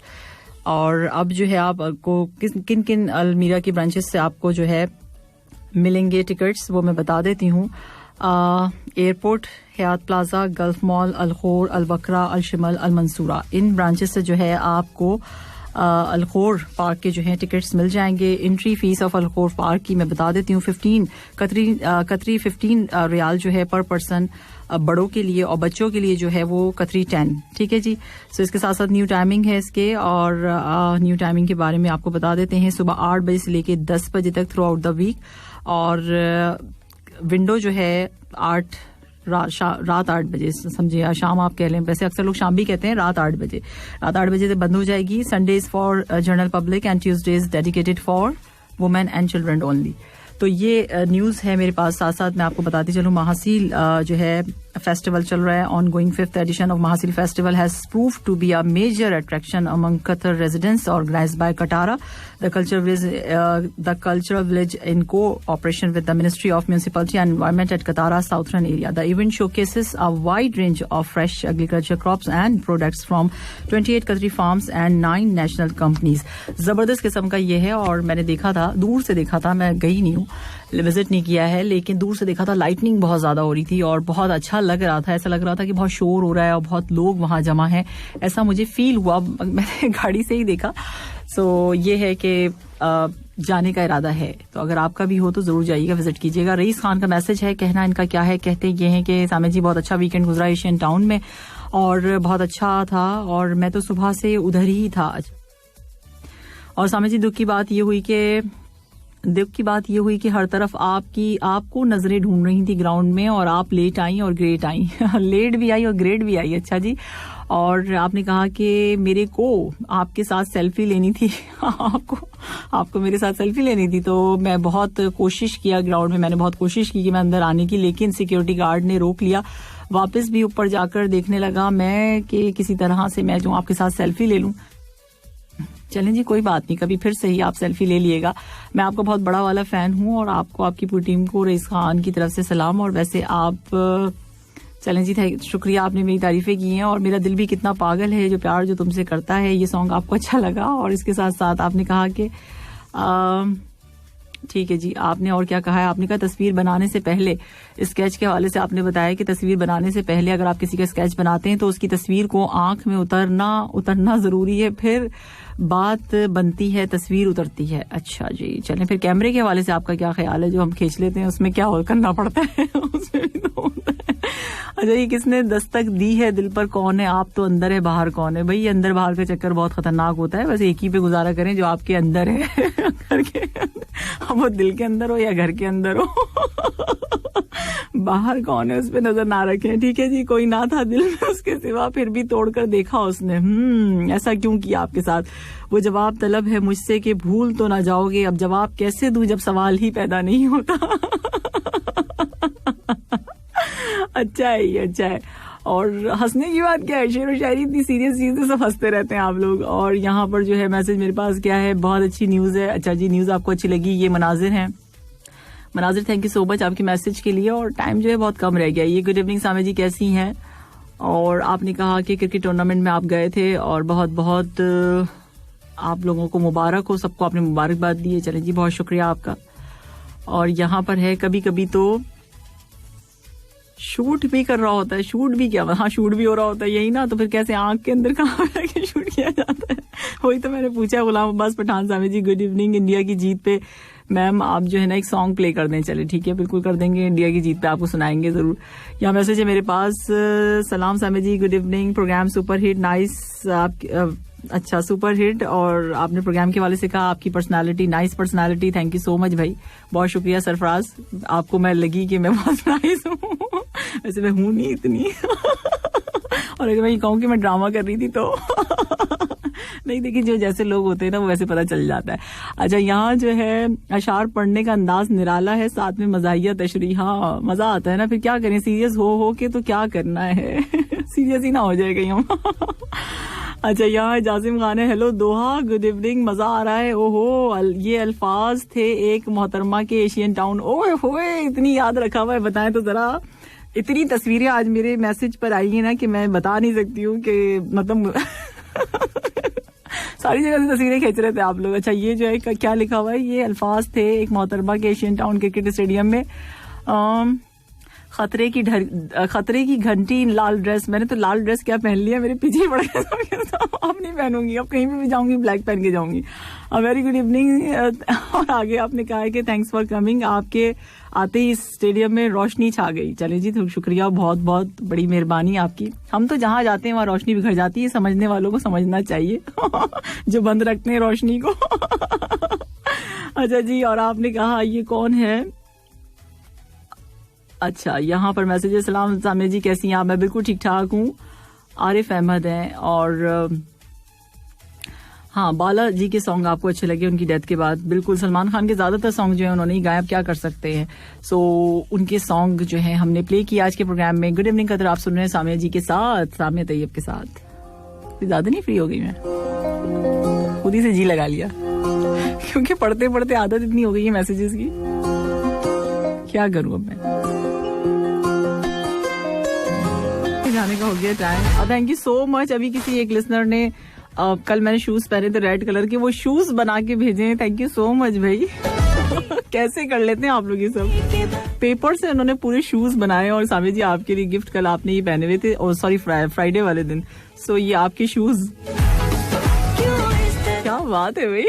और अब जो है आपको किन किन अलमीरा की ब्रांचेस से आपको जो है मिलेंगे टिकट्स, वो मैं बता देती हूँ। एयरपोर्ट, हयात प्लाजा, गल्फ मॉल, अल-खौर, अल-बकरा, अल-शिमल, अल-मंसूरा, इन ब्रांचेस से जो है आपको अल-खौर पार्क के जो है टिकट्स मिल जाएंगे। एंट्री फीस ऑफ अल-खौर पार्क की मैं बता देती हूँ 15 रियाल जो है पर पर्सन बड़ों के लिए, और बच्चों के लिए जो है वो कतरी 10। ठीक है जी। सो इसके साथ साथ न्यू टाइमिंग है इसके, और न्यू टाइमिंग के बारे में आपको बता देते हैं। सुबह 8 बजे से लेके 10 बजे तक थ्रू आउट द वीक, और विंडो जो है रात 8 बजे समझिए, या शाम आप कह लें, वैसे अक्सर लोग शाम भी कहते हैं, रात 8 बजे से बंद हो जाएगी। Sundays for general public and Tuesdays dedicated for women and children only. तो ये न्यूज़ है मेरे पास। साथ साथ मैं आपको बताती चलूँ, महासील जो है फेस्टिवल चल रहा है, on going 5th edition of Mahasil Festival has proved to be a major attraction among Qatar residents, organized by Katara, the cultural village in cooperation with the Ministry of Municipality and Environment at Katara's southern area. The event showcases a wide range of fresh agriculture crops and products from 28 Qatari farms and 9 national companies. जबरदस्त किस्म का ये है, और मैंने देखा था, दूर से देखा था, मैं गई नहीं हूँ, विजिट नहीं किया है, लेकिन दूर से देखा था। लाइटनिंग बहुत ज्यादा हो रही थी और बहुत अच्छा लग रहा था, ऐसा लग रहा था कि बहुत शोर हो रहा है और बहुत लोग वहां जमा हैं, ऐसा मुझे फील हुआ, मैंने गाड़ी से ही देखा। सो ये है कि जाने का इरादा है, तो अगर आपका भी हो तो जरूर जाइएगा, विजिट कीजिएगा। रईस खान का मैसेज है, कहना इनका क्या है, कहते ये हैं कि सामे जी बहुत अच्छा वीकेंड गुजरा एशियन टाउन में, और बहुत अच्छा था, और मैं तो सुबह से उधर ही था। और सामे जी दुख की बात ये हुई कि हर तरफ आपको नजरें ढूंढ रही थी ग्राउंड में, और आप लेट आई और ग्रेट आई लेट भी आई और ग्रेट भी आई। अच्छा जी, और आपने कहा कि मेरे को आपके साथ सेल्फी लेनी थी आपको मेरे साथ सेल्फी लेनी थी, तो मैं बहुत कोशिश किया ग्राउंड में, मैंने बहुत कोशिश की कि मैं अंदर आने की, लेकिन सिक्योरिटी गार्ड ने रोक लिया। वापस भी ऊपर जाकर देखने लगा मैं कि किसी तरह से मैं जो आपके साथ सेल्फी ले लूं। चलें जी, कोई बात नहीं, कभी फिर से ही आप सेल्फी ले लिएगा। मैं आपका बहुत बड़ा वाला फैन हूं, और आपको, आपकी पूरी टीम को रईस खान की तरफ से सलाम। और वैसे आप चलें जी, शुक्रिया, आपने मेरी तारीफें की हैं, और मेरा दिल भी कितना पागल है जो प्यार जो तुमसे करता है, ये सॉन्ग आपको अच्छा लगा। और इसके साथ साथ आपने कहा कि ठीक है जी, आपने और क्या कहा है, आपने कहा तस्वीर बनाने से पहले, स्केच के हवाले से आपने बताया कि तस्वीर बनाने से पहले अगर आप किसी का स्केच बनाते हैं तो उसकी तस्वीर को आंख में उतरना जरूरी है, फिर बात बनती है, तस्वीर उतरती है। अच्छा जी, चलें फिर कैमरे के हवाले से आपका क्या ख्याल है, जो हम खींच लेते हैं उसमें क्या करना पड़ता है उसमें भी तो होता है। अच्छा, ये किसने दस्तक दी है दिल पर, कौन है, आप तो अंदर है बाहर कौन है। भाई अंदर बाहर का चक्कर बहुत खतरनाक होता है, बस एक ही पे गुजारा करें जो आपके अंदर है घर के अंदर, वो दिल के अंदर हो या घर के अंदर हो बाहर कौन है उस पे नजर ना रखें। ठीक है जी, कोई ना था दिल में उसके सिवा, फिर भी तोड़कर देखा उसने, ऐसा क्यों किया आपके साथ। वो जवाब तलब है मुझसे कि भूल तो ना जाओगे, अब जवाब कैसे दूं जब सवाल ही पैदा नहीं होता अच्छा है। और हंसने की बात क्या है, शेर व शायरी इतनी सीरियस चीज है, सब हंसते रहते हैं आप लोग। और यहाँ पर जो है मैसेज मेरे पास क्या है, बहुत अच्छी न्यूज है। अच्छा जी, न्यूज आपको अच्छी लगी। ये मनाजिर हैं, मनाजिर थैंक यू सो मच आपके मैसेज के लिए। और टाइम जो है बहुत कम रह गया। ये गुड इवनिंग सामे जी, कैसी हैं? और आपने कहा कि क्रिकेट टूर्नामेंट में आप गए थे और बहुत बहुत आप लोगों को मुबारक हो, सबको आपने मुबारकबाद दी है। चलें जी, बहुत शुक्रिया आपका। और यहाँ पर है कभी कभी तो शूट भी कर रहा होता है, शूट भी क्या, हाँ शूट भी हो रहा होता है, यही ना। तो फिर कैसे आंख के अंदर कहाँ शूट किया जाता है, वही तो मैंने पूछा। गुलाम अब्बास पठान सामे जी, गुड इवनिंग। इंडिया की जीत पे मैम आप जो है ना एक सॉन्ग प्ले कर दें। चले ठीक है, बिल्कुल कर देंगे, इंडिया की जीत पे आपको सुनाएंगे जरूर। यहाँ मैसेज है मेरे पास, सलाम सामे जी, good evening. Programme super hit, nice. आप अच्छा सुपर हिट, और आपने प्रोग्राम के वाले से कहा आपकी personality, nice personality, thank you so much भाई, बहुत शुक्रिया सरफराज। आपको मैं लगी कि मैं बहुत नाइस हूँ, वैसे मैं हूँ नहीं इतनी और अगर मैं ये कहूँ कि मैं ड्रामा कर रही थी तो नहीं, देखिए जो जैसे लोग होते हैं ना वो वैसे पता चल जाता है। अच्छा, यहाँ जो है अशार पढ़ने का अंदाज निराला है, साथ में मज़ाहिया तशरीह। हाँ मजा आता है ना, फिर क्या करें, सीरियस हो के तो क्या करना है सीरियस ही ना हो जाए कहीं हम अच्छा, यहाँ जासिम खान है, हेलो दोहा, गुड इवनिंग, मजा आ रहा है। ओहो, ये अल्फाज थे एक मोहतरमा के एशियन टाउन। ओए होए, इतनी याद रखा हुआ है, बताएं तो जरा। इतनी तस्वीरें आज मेरे मैसेज पर आई है ना कि मैं बता नहीं सकती हूँ कि मतलब सारी जगह से तस्वीरें खींच रहे थे आप लोग। अच्छा, ये जो है क्या लिखा हुआ है, ये अल्फाज थे एक मोहतरमा के एशियन टाउन क्रिकेट स्टेडियम में, खतरे की घंटी, लाल ड्रेस। मैंने तो लाल ड्रेस क्या पहन लिया, मेरे पीछे ही पड़ गया अब नहीं पहनूंगी, अब कहीं पे भी जाऊंगी ब्लैक पहन के जाऊंगी। Very good evening. और आगे आपने कहा है कि थैंक्स फॉर कमिंग, आपके आते ही स्टेडियम में रोशनी छा गई। चले जी, तो शुक्रिया, बहुत बहुत बड़ी मेहरबानी आपकी। हम तो जहां जाते हैं वहां रोशनी बिखर जाती है, समझने वालों को समझना चाहिए जो बंद रखते हैं रोशनी को अच्छा जी, और आपने कहा ये कौन है? अच्छा, यहाँ पर मैसेज है, सलाम सामे जी, कैसी हैं आप? मैं बिल्कुल ठीक ठाक हूँ। आरिफ अहमद हैं। और हाँ, बाला जी के सॉन्ग आपको अच्छे लगे उनकी डेथ के बाद। बिल्कुल, सलमान खान के ज्यादातर सॉन्ग जो है उन्होंने ही गाए, अब क्या कर सकते हैं। सो उनके सॉन्ग जो है हमने प्ले किया आज के प्रोग्राम में। गुड इवनिंग कदर, आप सुन रहे हैं सामिया जी के साथ, सामिया तैयब के साथ। ज्यादा नहीं फ्री हो गई मैं, खुद ही से जी लगा लिया क्योंकि पढ़ते पढ़ते आदत इतनी हो गई है मैसेजेस की, क्या करूं अब मैं। जाने का हो गया time. Thank you so much. अभी किसी एक लिसनर ने कल मैंने शूज पहने थे रेड कलर के, वो शूज बना के भेजे हैं, थैंक यू सो मच भाई कैसे कर लेते हैं आप लोग ये सब। पेपर से उन्होंने पूरे शूज बनाए और सामी जी आपके लिए गिफ्ट, कल आपने ये पहने हुए थे, और सॉरी फ्राइडे वाले दिन। सो ये आपके शूज, क्या बात है भाई।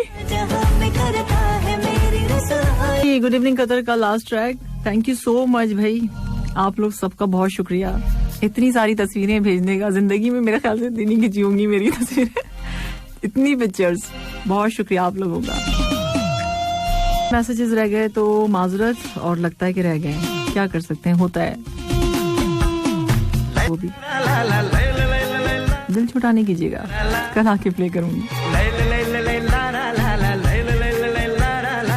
गुड इवनिंग कतर का last track, thank you so much भाई, आप लोग सबका बहुत शुक्रिया इतनी सारी तस्वीरें भेजने का। जिंदगी में मेरे ख्याल से इतनी खिंची होंगी मेरी तस्वीरें, इतनी पिक्चर्स, बहुत शुक्रिया आप लोगों का। मैसेजेस रह गए तो माजरत, और लगता है कि रह गए, क्या कर सकते हैं, होता है वो भी। दिल छोटा नहीं कीजिएगा, कल आके प्ले करूंगी।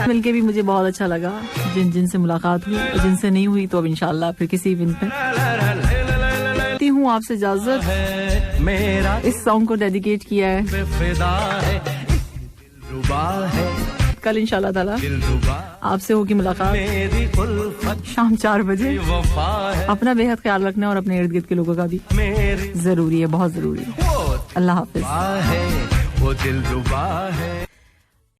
मिलके भी मुझे बहुत अच्छा लगा, जिनसे मुलाकात हुई, जिनसे नहीं हुई तो अब इंशाल्लाह फिर किसी दिन पे। हूँ आपसे इजाजत, मेरा इस सॉन्ग को डेडिकेट किया है, कल इंशाल्लाह ताला आपसे होगी मुलाकात शाम 4 बजे। अपना बेहद ख्याल रखना और अपने इर्द गिर्द के लोगों का भी जरूरी है, बहुत जरूरी है। अल्लाह हाफिज।